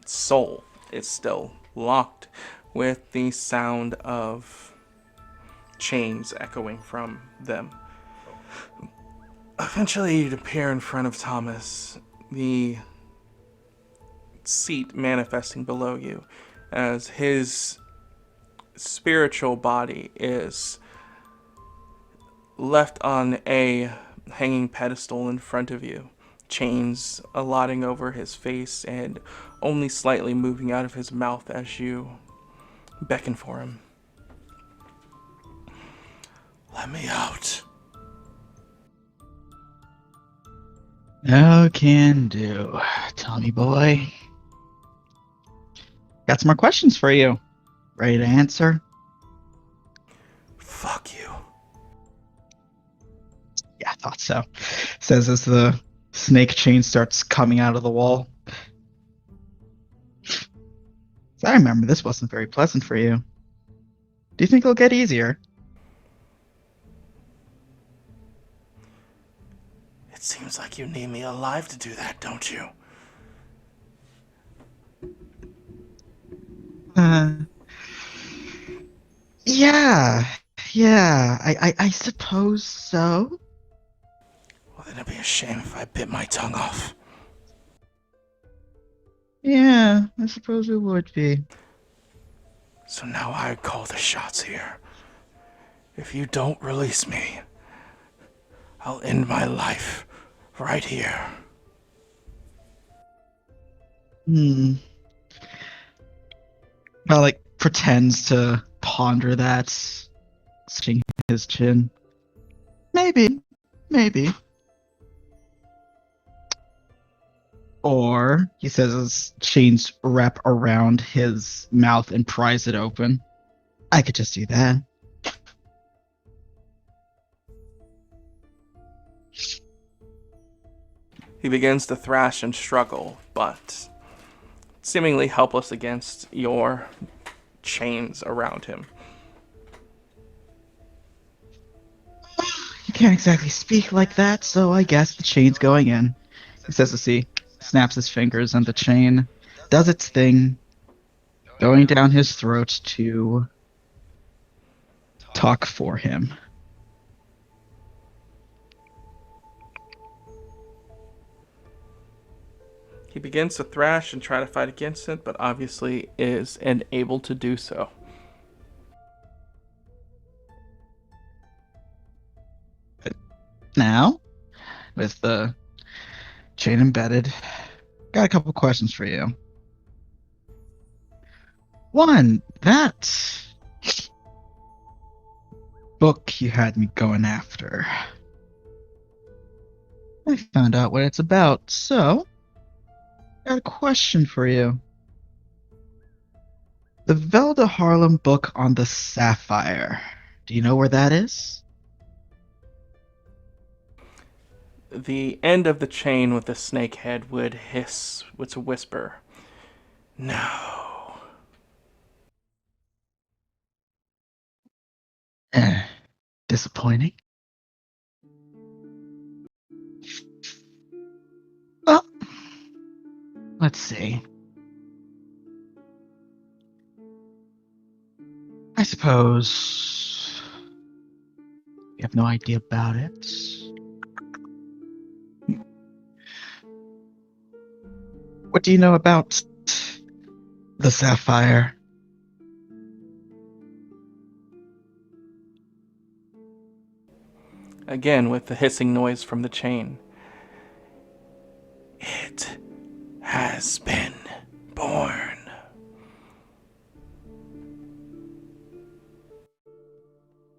S5: soul is still locked with the sound of chains echoing from them. Eventually, you'd appear in front of Thomas, the seat manifesting below you, as his spiritual body is left on a hanging pedestal in front of you, chains allotting over his face and only slightly moving out of his mouth as you beckon for him. Let me out.
S1: No can do, Tommy boy. Got some more questions for you. Ready to answer?
S5: Fuck you.
S1: Yeah, I thought so. Says as the snake chain starts coming out of the wall. So I remember this wasn't very pleasant for you. Do you think it'll get easier?
S5: It seems like you need me alive to do that, don't you?
S1: Yeah. Yeah, I suppose so.
S5: Well, then it'd be a shame if I bit my tongue off.
S1: Yeah, I suppose it would be.
S5: So now I call the shots here. If you don't release me, I'll end my life right here.
S1: Well, like, pretends to ponder that, scratching his chin. Maybe. Maybe. Or, he says his chains wrap around his mouth and pries it open. I could just do that.
S5: He begins to thrash and struggle, but seemingly helpless against your chains around him.
S1: You can't exactly speak like that, so I guess the chain's going in. He says to see snaps his fingers, and the chain does its thing, going down his throat to talk for him.
S5: He begins to thrash and try to fight against it, but obviously is unable to do so.
S1: Now, with the chain embedded, got a couple questions for you. One, that book you had me going after. I found out what it's about, so got a question for you. The Velda Harlem book on the sapphire. Do you know where that is?
S5: The end of the chain with the snake head would hiss, would whisper, "No."
S1: Disappointing. Well, let's see. I suppose you have no idea about it. What do you know about the sapphire?
S5: Again, with the hissing noise from the chain. It has been born.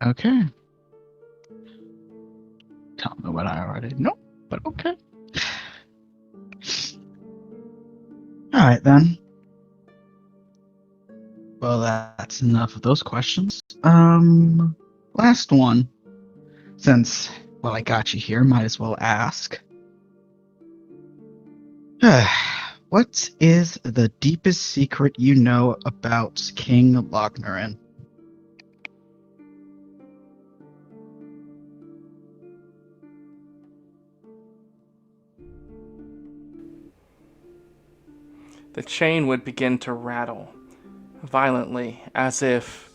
S1: Okay. Tell me what I already know, but okay. Alright then. Well, that's enough of those questions. Last one. Since, well, I got you here, might as well ask. What is the deepest secret you know about King Lognarin?
S5: The chain would begin to rattle violently, as if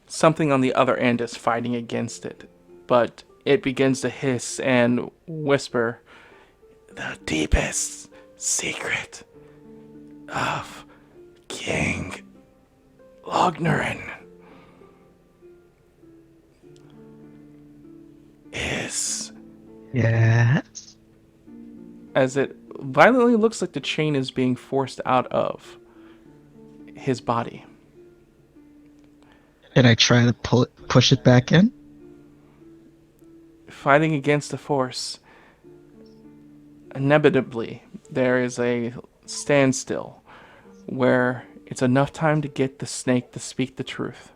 S5: something on the other end is fighting against it. But it begins to hiss and whisper, "The deepest secret of King Lognarin is..."
S1: Yes.
S5: As it violently looks like the chain is being forced out of his body.
S1: Did I try to push it back in?
S5: Fighting against the force, inevitably, there is a standstill where it's enough time to get the snake to speak the truth.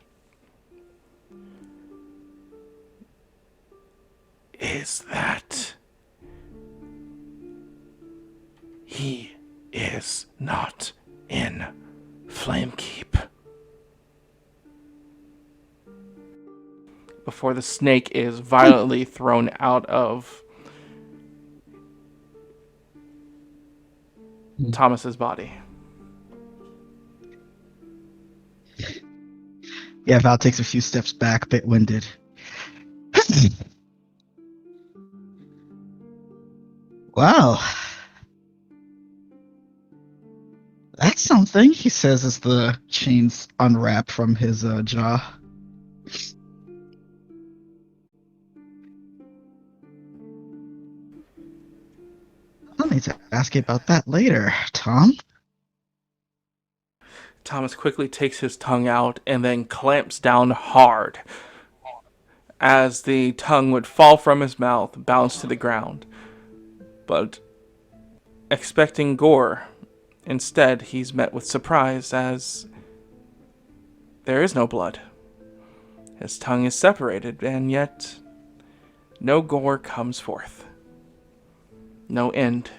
S5: Is that he is not in Flamekeep. Before the snake is violently thrown out of Thomas's body.
S1: Yeah, Val takes a few steps back, a bit winded. Wow. That's something, he says as the chains unwrap from his jaw. I'll need to ask you about that later, Tom.
S5: Thomas quickly takes his tongue out and then clamps down hard as the tongue would fall from his mouth, bounce to the ground. But expecting gore, instead he's met with surprise as there is no blood. His tongue is separated, and yet no gore comes forth. No end.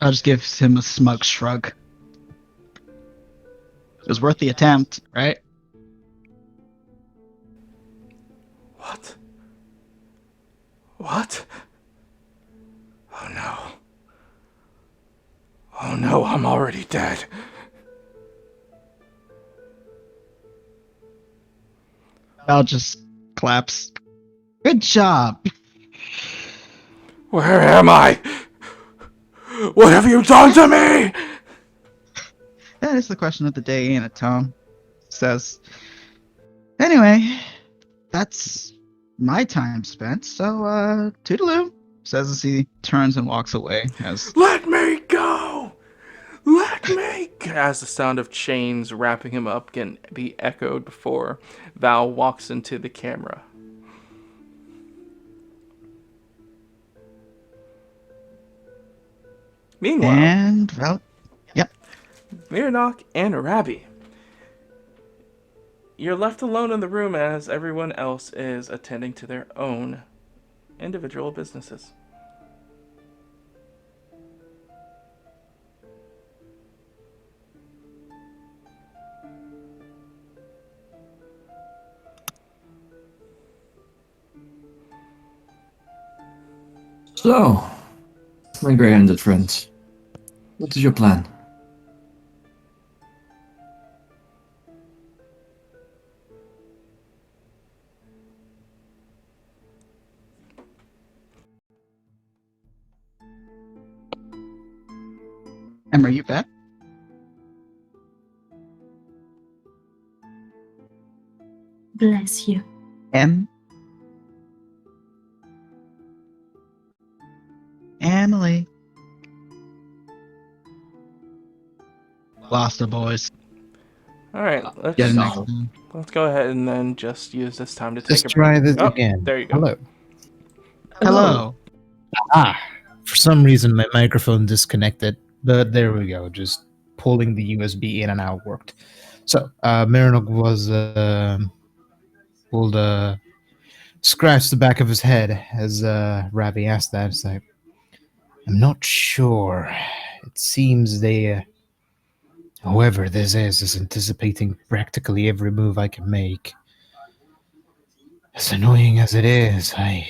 S1: I'll just give him a smug shrug. It was worth the attempt, right?
S5: What What? Oh no. Oh no, I'm already dead.
S1: Val just claps. Good job.
S5: Where am I? What have you done to me?
S1: That is the question of the day, ain't it, Tom? Says. Anyway, that's my time spent, so, toodaloo, says as he turns and walks away as
S5: Let me go! Let me go! As the sound of chains wrapping him up can be echoed before Val walks into the camera. Meanwhile,
S1: and Val. Yep.
S5: Miranok and Rabi. You're left alone in the room as everyone else is attending to their own individual businesses.
S2: So, my grey-handed friends, what is your plan?
S1: Em, are you back?
S3: Bless you.
S1: Em? Emily. Lost the boys.
S5: Alright,
S1: Get it
S2: No.
S1: next time.
S5: let's go ahead and then just use this time to take
S4: Just
S5: a
S4: try
S5: break.
S4: this
S5: Oh,
S4: again.
S5: there you go.
S4: Hello.
S1: Hello.
S4: Ah, for some reason my microphone disconnected, but there we go. Just pulling the USB in and out worked. So, Marinok was pulled scratched the back of his head as Ravi asked that. It's like, I'm not sure. It seems they, whoever this is anticipating practically every move I can make. As annoying as it is, I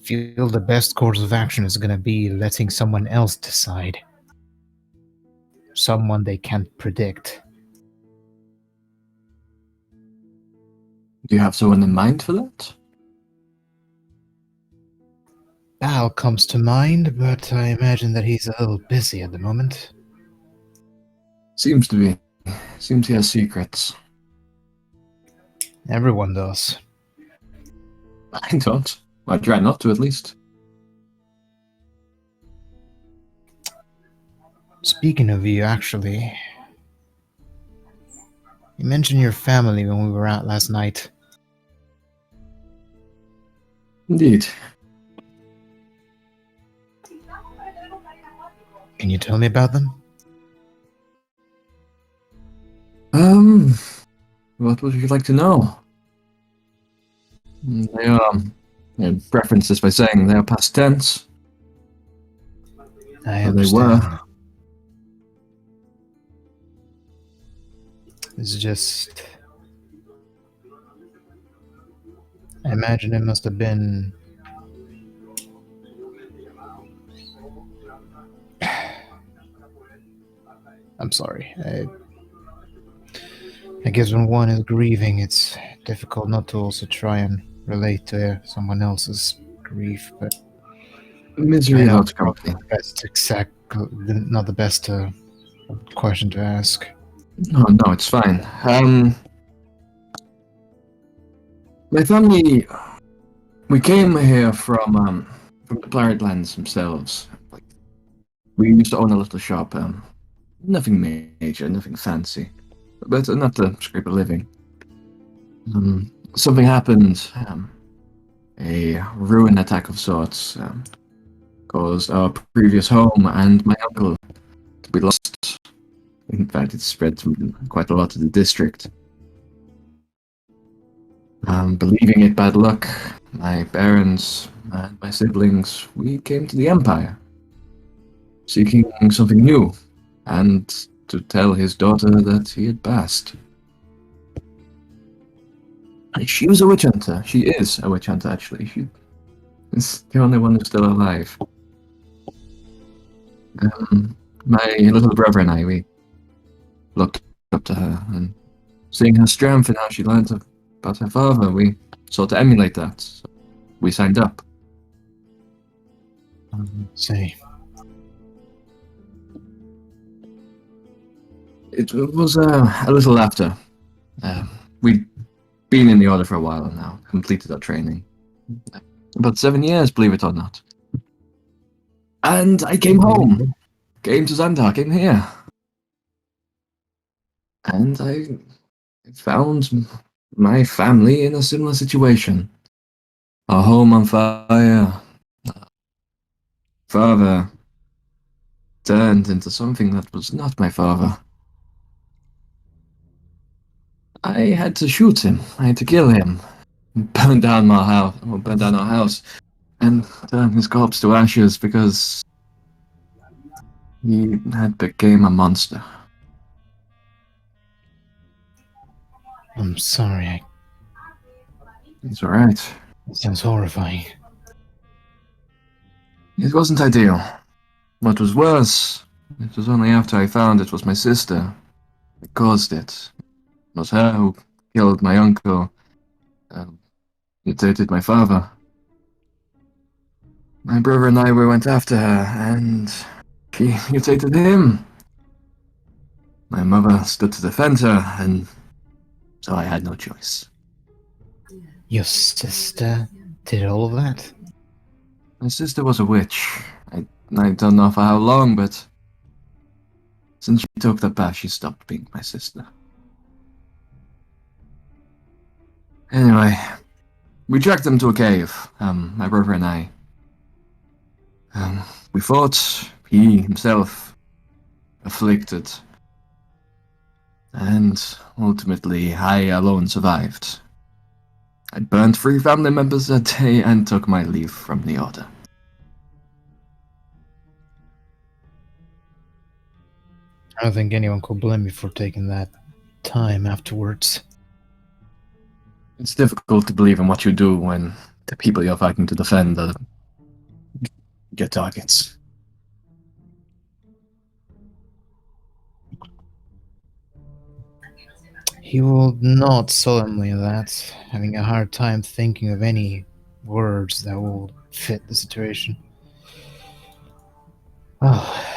S4: feel the best course of action is going to be letting someone else decide. Someone they can't predict.
S2: Do you have someone in mind for that?
S4: Bal comes to mind, but I imagine that he's a little busy at the moment.
S2: Seems to be. Seems he has secrets.
S4: Everyone does.
S2: I don't. I try not to, at least.
S4: Speaking of you, actually, you mentioned your family when we were out last night.
S2: Indeed.
S4: Can you tell me about them?
S2: What would you like to know? They preference this by saying they are past tense.
S4: I
S2: Well, they were.
S4: understand. It's just... I imagine it must have been... I'm sorry. I guess when one is grieving, it's difficult not to also try and relate to someone else's grief, but
S2: Misery
S4: I know
S2: loves company.
S4: that's not the best question to ask.
S2: No, it's fine. My family, we came here from the Planet Lands themselves. Like, we used to own a little shop. Nothing major, nothing fancy, but enough to scrape a living. Something happened. A ruin attack of sorts caused our previous home and my uncle to be lost. In fact, it spread to quite a lot of the district. Believing it bad luck, my parents and my siblings, we came to the Empire, seeking something new, and to tell his daughter that he had passed. She was a witch hunter. She is a witch hunter, actually. She It's the only one who's still alive. My little brother and I, we looked up to her, and seeing her strength and how she learned about her father, we sought to emulate that. So we signed up.
S4: Say,
S2: It was a little after. We'd been in the Order for a while now, completed our training. About 7 years, believe it or not. And I came home. Came to Xandar, came here. And I found my family in a similar situation. Our home on fire. Father turned into something that was not my father. I had to shoot him. I had to kill him. Burn down our house, and turn his corpse to ashes because he had become a monster.
S4: I'm sorry.
S2: It's alright.
S4: It sounds horrifying.
S2: It wasn't ideal. What was worse, it was only after I found it was my sister that caused it. It was her who killed my uncle, mutated my father. My brother and I went after her, and she mutated him. My mother stood to defend her, and so I had no choice.
S4: Your sister did all of that?
S2: My sister was a witch. I don't know for how long, but since she took that path, she stopped being my sister. Anyway, we tracked them to a cave, my brother and I. We fought, he himself afflicted, and ultimately I alone survived. I burned 3 family members that day and took my leave from the Order.
S4: I don't think anyone could blame you for taking that time afterwards.
S2: It's difficult to believe in what you do when the people you're fighting to defend are your targets.
S4: He will nod solemnly at that, having a hard time thinking of any words that will fit the situation. Oh.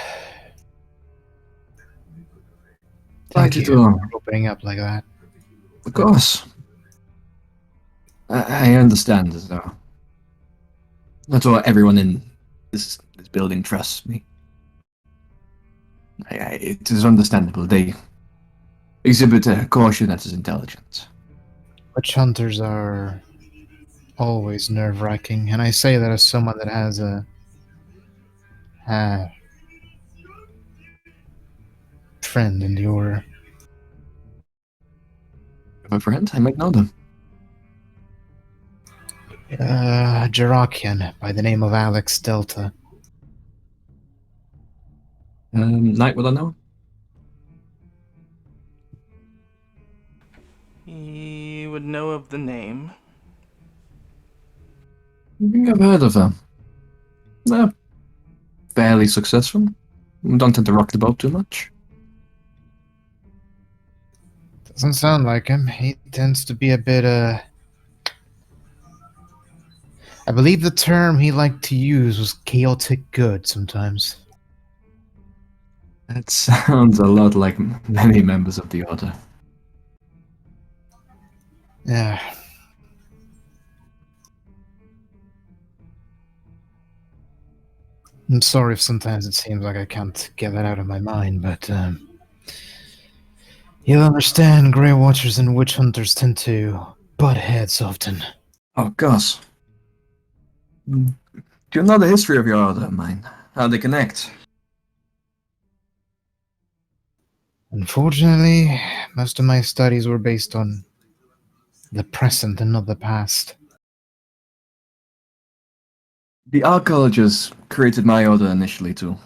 S4: Thank you for opening up like that.
S2: Of course. I understand, though. That's why everyone in this building trusts me. It is understandable. They exhibit a caution that is intelligent.
S4: Witch hunters are always nerve-wracking, and I say that as someone that has a friend in the Order.
S2: My friend, I might know them.
S4: Jarakian, by the name of Alex Delta.
S2: Knight, will I know?
S5: You would know of the name.
S2: I think I've heard of them. They're fairly successful. Don't tend to rock the boat too much.
S4: Doesn't sound like him. He tends to be a bit, I believe the term he liked to use was chaotic good sometimes.
S2: That sounds a lot like many members of the Order.
S4: Yeah. I'm sorry if sometimes it seems like I can't get that out of my mind, but you'll understand Grey Watchers and Witch Hunters tend to butt heads often.
S2: Oh, gosh. Do you know the history of your Order, mine? How they connect?
S4: Unfortunately, most of my studies were based on the present and not the past.
S2: The archaeologists created my Order initially to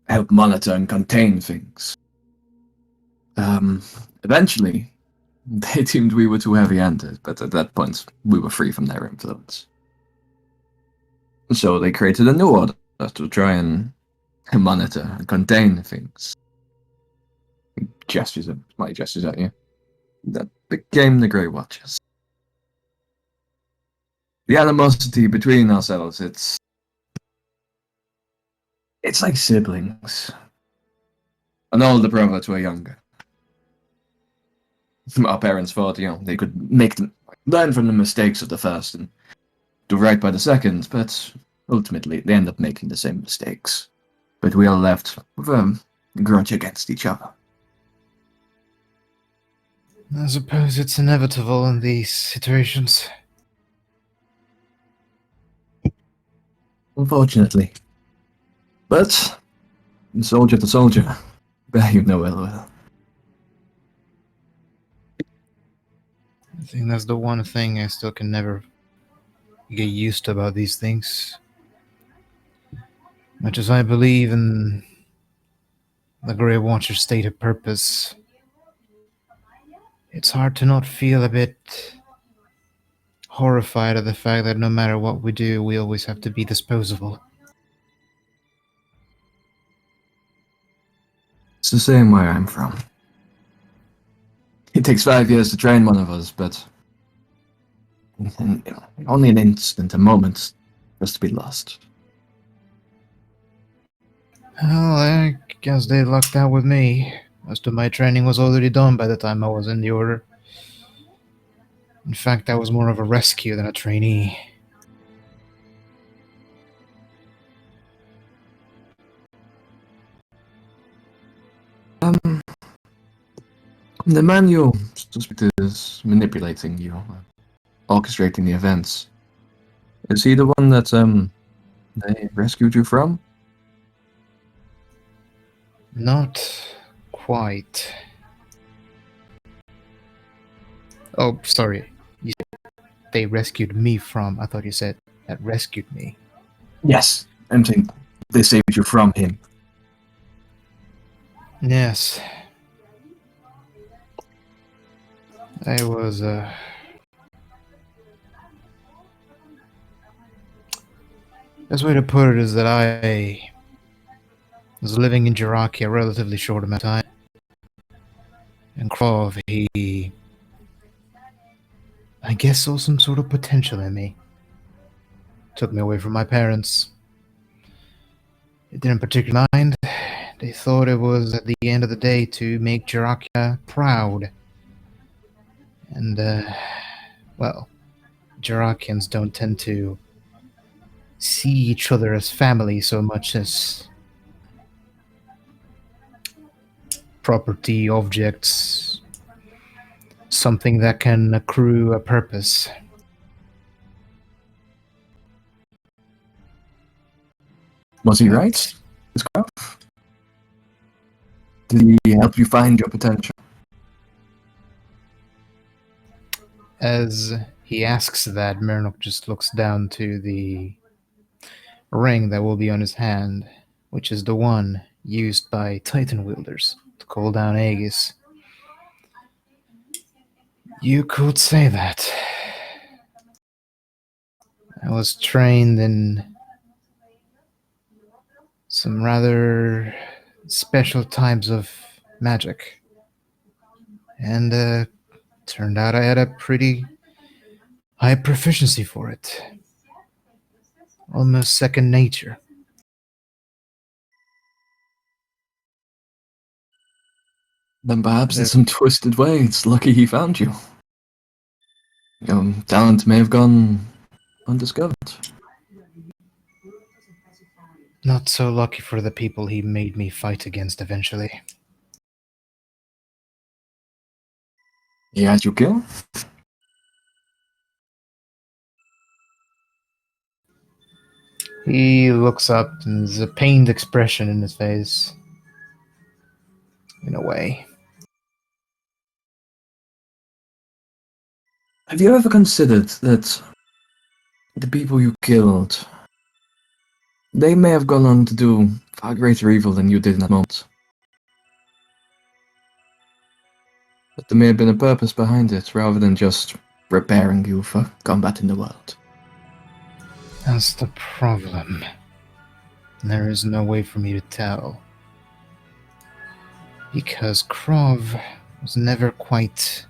S2: help monitor and contain things. Eventually, they deemed we were too heavy-handed, but at that point, we were free from their influence. So they created a new order to try and monitor and contain things. Mighty gestures at you. That became the Grey Watchers. The animosity between ourselves, it's like siblings. An older brother to a younger. Our parents thought, they could learn from the mistakes of the first and do right by the second, but ultimately they end up making the same mistakes. But we are left with a grudge against each other.
S4: I suppose it's inevitable in these situations.
S2: Unfortunately. But, soldier to soldier, bear you no ill will.
S4: I think that's the one thing I still can never get used to about these things. Much as I believe in the Grey Watcher's stated purpose, it's hard to not feel a bit horrified at the fact that no matter what we do, we always have to be disposable.
S2: It's the same where I'm from. It takes 5 years to train one of us, but only an instant, a moment, just to be lost.
S4: Well, I guess they lucked out with me. Most of my training was already done by the time I was in the order. In fact, I was more of a rescue than a trainee.
S2: The man you suspect is manipulating you, orchestrating the events. Is he the one that, they rescued you from?
S4: Not quite. Oh, sorry. You said they rescued me from. I thought you said that rescued me.
S2: Yes. I'm saying they saved you from him.
S4: Yes. I was, best way to put it is that I was living in Jiraki a relatively short amount of time. And Krov, he, I guess, saw some sort of potential in me. Took me away from my parents. They didn't particularly mind. They thought it was, at the end of the day, to make Jirakia proud. And, well, Jirakians don't tend to see each other as family so much as property, objects, something that can accrue a purpose.
S2: Was he right? This Graf? Did he help you find your potential?
S4: As he asks that, Mernok just looks down to the ring that will be on his hand, which is the one used by Titan wielders to call down Aegis. You could say that. I was trained in some rather special types of magic. And turned out I had a pretty high proficiency for it. Almost second nature.
S2: Then perhaps in some twisted way, it's lucky he found you. Your talent may have gone undiscovered.
S4: Not so lucky for the people he made me fight against eventually.
S2: He had you killed?
S4: He looks up and there's a pained expression in his face. In a way.
S2: Have you ever considered that the people you killed, they may have gone on to do far greater evil than you did in that moment? But there may have been a purpose behind it, rather than just preparing you for combat in the world.
S4: That's the problem. There is no way for me to tell. Because Krov was never quite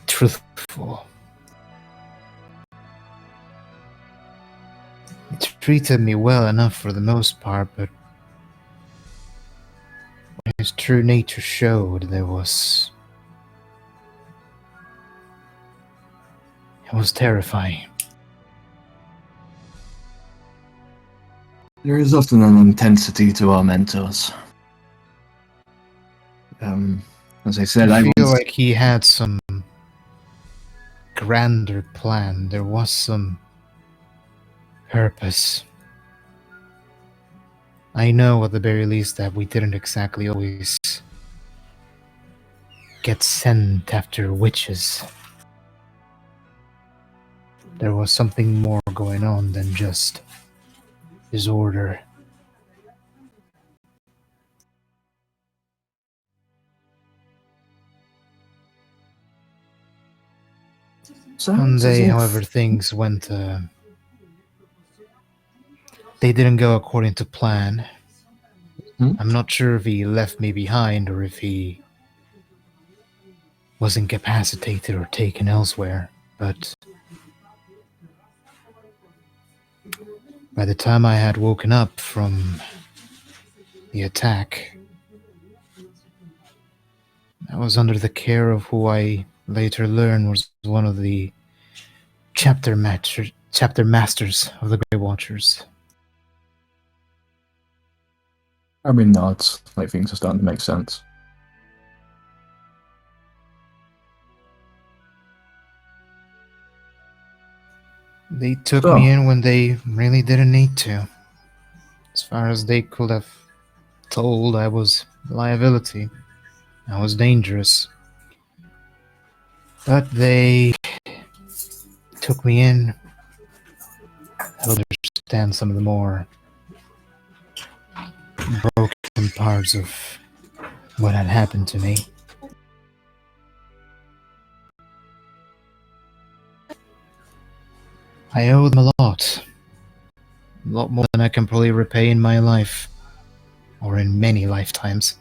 S4: truthful. He treated me well enough for the most part, but when his true nature showed, it was terrifying.
S2: There is often an intensity to our mentors. As I said,
S4: I
S2: I
S4: feel
S2: was...
S4: like he had some grander plan. There was some purpose. I know at the very least that we didn't exactly always get sent after witches. There was something more going on than just his order. One day, however, things went... they didn't go according to plan. I'm not sure if he left me behind or if he was incapacitated or taken elsewhere, but by the time I had woken up from the attack, I was under the care of who I later learned was one of the chapter masters of the Grey Watchers.
S2: I mean, nods, like things are starting to make sense.
S4: They took me in when they really didn't need to. As far as they could have told, I was a liability. I was dangerous. But they took me in. I don't understand some of the more broken parts of what had happened to me. I owe them a lot more than I can probably repay in my life, or in many lifetimes.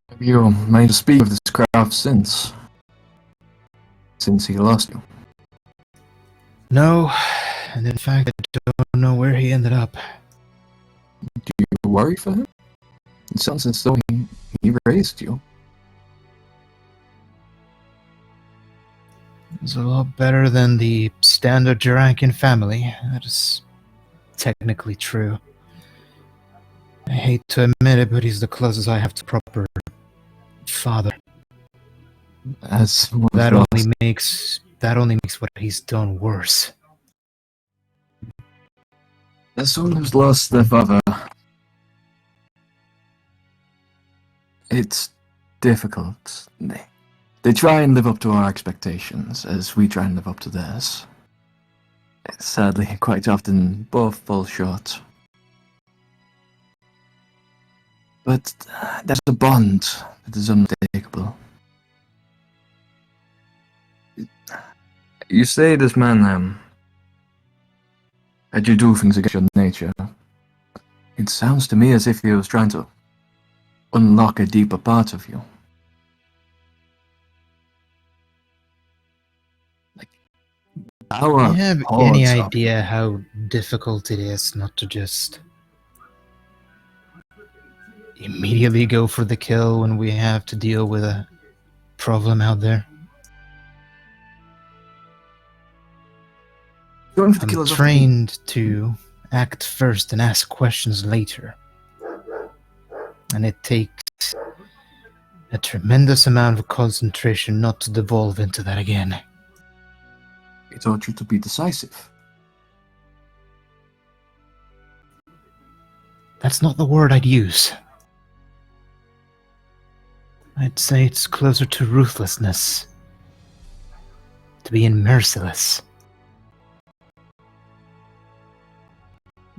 S2: Have you made a speak of this craft since he lost you?
S4: No, and in fact, I don't know where he ended up.
S2: Do you worry for him? It sounds as though he raised you.
S4: It's a lot better than the standard Jurankian family. That is technically true. I hate to admit it, but he's the closest I have to proper father. That only makes what he's done worse.
S2: As someone who's lost their father, it's difficult. They try and live up to our expectations, as we try and live up to theirs. Sadly, quite often, both fall short. But there's a bond that is unmistakable. You say this man, had you do things against your nature. It sounds to me as if he was trying to unlock a deeper part of you.
S4: Do you have any idea how difficult it is not to just immediately go for the kill when we have to deal with a problem out there? I'm trained to act first and ask questions later. And it takes a tremendous amount of concentration not to devolve into that again.
S2: He taught you to be decisive.
S4: That's not the word I'd use. I'd say it's closer to ruthlessness. To being merciless.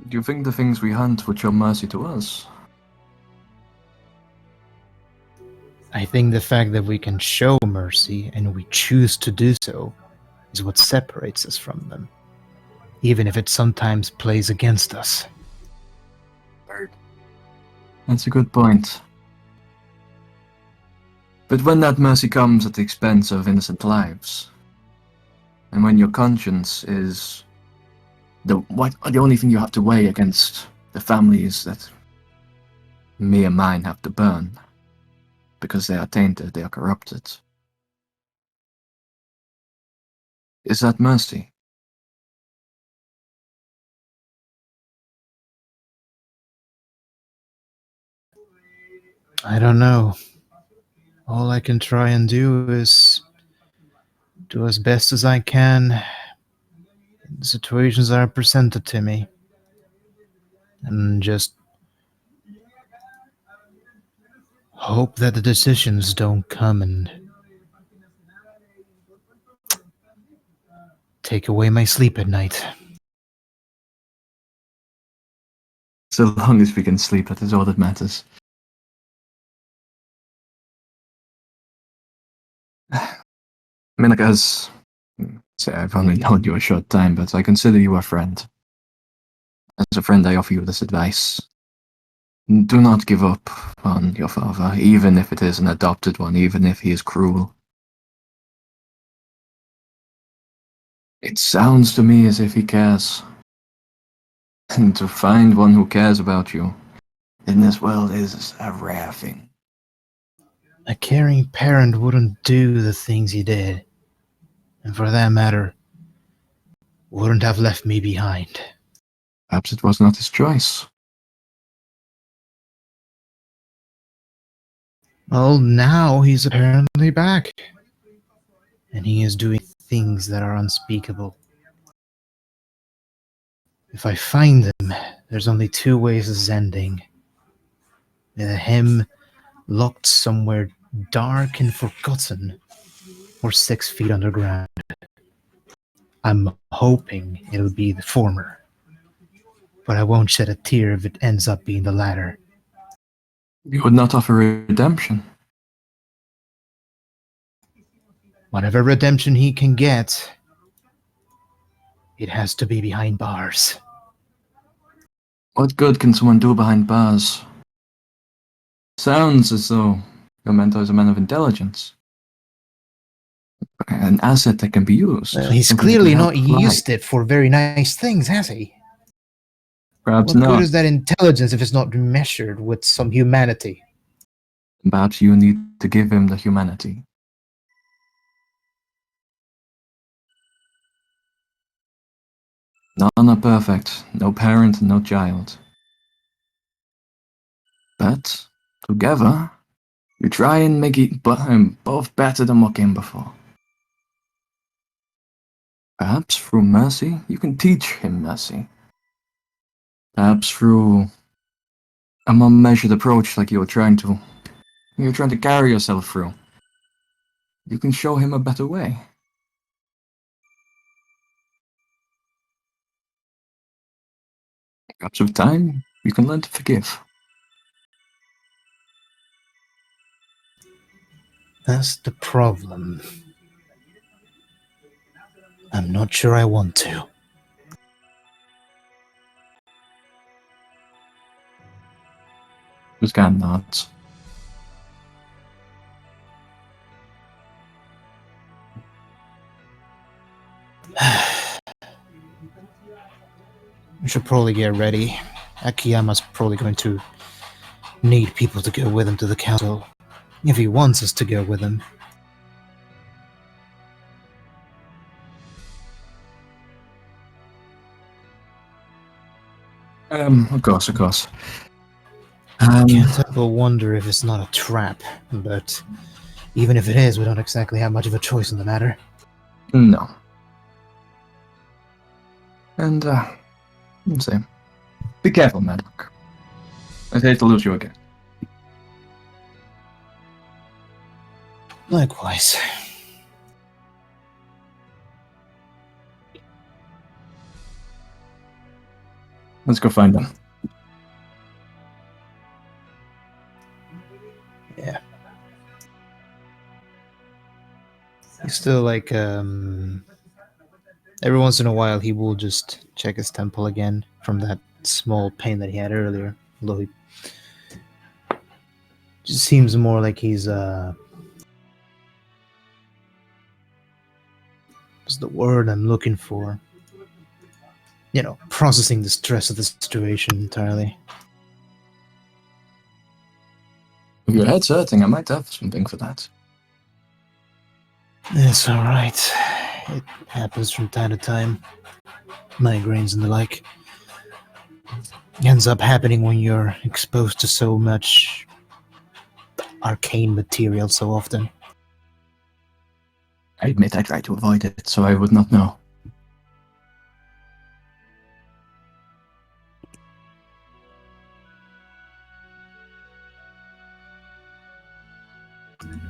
S2: Do you think the things we hunt would show mercy to us?
S4: I think the fact that we can show mercy and we choose to do so is what separates us from them, even if it sometimes plays against us.
S2: That's a good point. But when that mercy comes at the expense of innocent lives, and when your conscience is the only thing you have to weigh against the families that me and mine have to burn, because they are tainted, they are corrupted, is that mercy?
S4: I don't know. All I can try and do is do as best as I can in the situations that are presented to me. And just hope that the decisions don't come and take away my sleep at night.
S2: So long as we can sleep, that is all that matters. I mean, like, as say, I've only known you a short time, but I consider you a friend. As a friend, I offer you this advice. Do not give up on your father, even if it is an adopted one, even if he is cruel. It sounds to me as if he cares. And to find one who cares about you in this world is a rare thing.
S4: A caring parent wouldn't do the things he did, and for that matter, wouldn't have left me behind.
S2: Perhaps it was not his choice.
S4: Well, now he's apparently back, and he is doing things that are unspeakable. If I find him, there's only two ways this is ending. Either him locked somewhere dark and forgotten, or 6 feet underground. I'm hoping it'll be the former, but I won't shed a tear if it ends up being the latter.
S2: You would not offer redemption.
S4: Whatever redemption he can get, it has to be behind bars.
S2: What good can someone do behind bars? Sounds as though your mentor is a man of intelligence. An asset that can be used.
S4: He's
S2: Something that
S4: clearly
S2: can
S4: not
S2: help fly.
S4: used it for very nice things, has he?
S2: Perhaps
S4: What
S2: not.
S4: good is that intelligence if it's not measured with some humanity?
S2: Perhaps you need to give him the humanity. None are perfect. No parent, no child. But together, you try and make it both better than what came before. Perhaps through mercy, you can teach him mercy. Perhaps through a more measured approach, like you're trying to carry yourself through, you can show him a better way. Perhaps with time, you can learn to forgive.
S4: That's the problem. I'm not sure I want to.
S2: Just kind of nods.
S4: We should probably get ready. Akiyama's probably going to need people to go with him to the council, if he wants us to go with him.
S2: Of course.
S4: Can't help but wonder if it's not a trap, but even if it is, we don't exactly have much of a choice in the matter.
S2: No. And, let's see. Be careful, Madlock. I'd hate to lose you again.
S4: Likewise.
S2: Let's go find them.
S4: Yeah. He's still like every once in a while he will just check his temple again from that small pain that he had earlier. Although he just seems more like he's what's the word I'm looking for? You know, processing the stress of the situation entirely.
S2: If your head's hurting, I might have something for that.
S4: It's alright. It happens from time to time. Migraines and the like. Ends up happening when you're exposed to so much arcane material so often.
S2: I admit I tried to avoid it, so I would not know.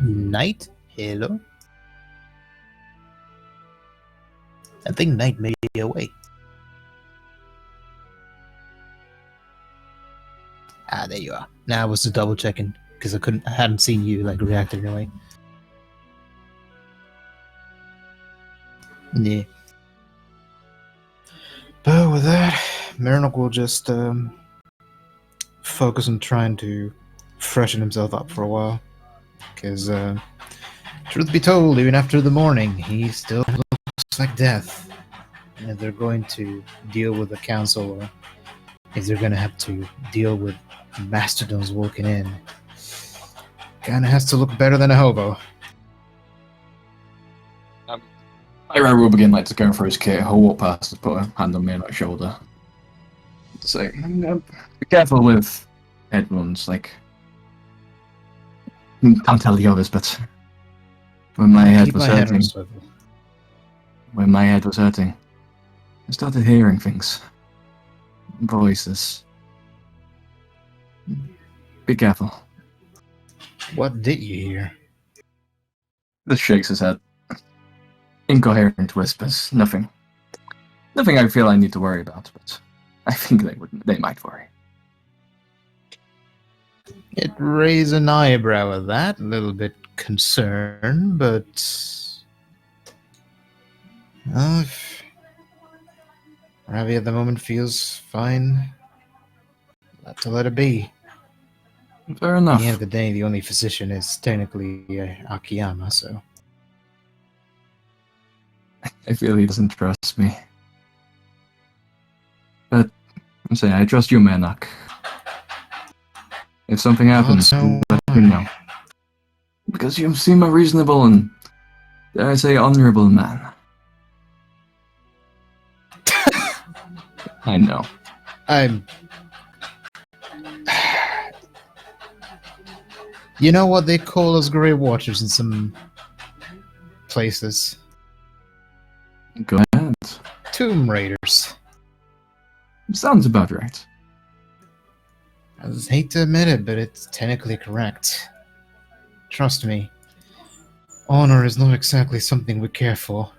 S4: Knight? Hello? I think Knight may be away. Ah, there you are. Now I was just double checking because I hadn't seen you like react in a way. Yeah. But with that, Marinok will just focus on trying to freshen himself up for a while. Because, truth be told, even after the morning, he still looks like death. And if they're going to deal with the council, or if they're going to have to deal with mastodons walking in, kinda has to look better than a hobo.
S2: Ira will begin like to go for his kit. He'll walk past and put a hand on me on my shoulder. Say, be careful with head wounds. Like, can't tell the others, but when my head
S4: Keep
S2: was
S4: my head on a
S2: hurting,
S4: swivel.
S2: I started hearing things, voices. Be careful.
S4: What did you hear?
S2: This shakes his head. Incoherent whispers. Nothing I feel I need to worry about, but I think they might worry.
S4: It raised an eyebrow at that, a little bit concerned, but if Ravi at the moment feels fine, to let it be.
S2: Fair
S4: At
S2: enough.
S4: the end of the day, the only physician is technically Akiyama, so
S2: I feel he doesn't trust me. But I'm saying I trust you, Manak. If something happens,
S4: Also,
S2: let me know. Because you seem a reasonable and, dare I say, honorable man. I know.
S4: I'm. You know what they call us Grey Watchers in some places?
S2: Go ahead.
S4: Tomb Raiders.
S2: Sounds about right.
S4: I just hate to admit it, but it's technically correct. Trust me, honor is not exactly something we care for.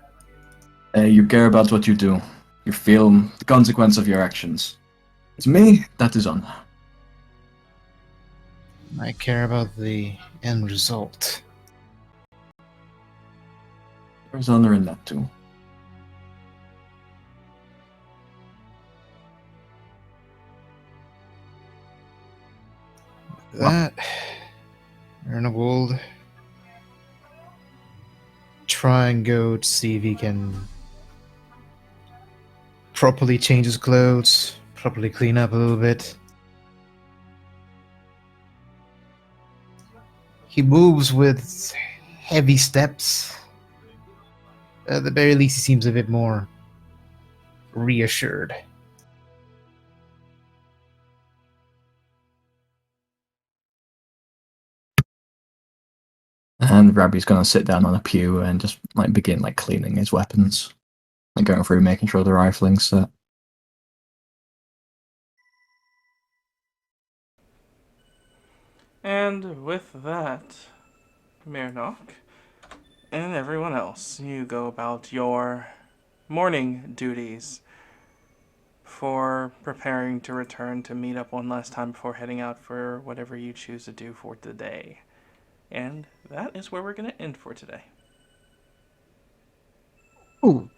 S2: You care about what you do. You feel the consequence of your actions. To me, that is honor.
S4: I care about the end result.
S2: There's honor in that too.
S4: That, Ernagold, try and go to see if he can properly change his clothes, properly clean up a little bit. He moves with heavy steps. At the very least, he seems a bit more reassured.
S2: And Rabbi's gonna sit down on a pew and just like begin like cleaning his weapons. Like going through making sure the rifling's set.
S5: And with that, Mirnok and everyone else, you go about your morning duties for preparing to return to meet up one last time before heading out for whatever you choose to do for the day. And that is where we're going to end for today.
S1: Oh,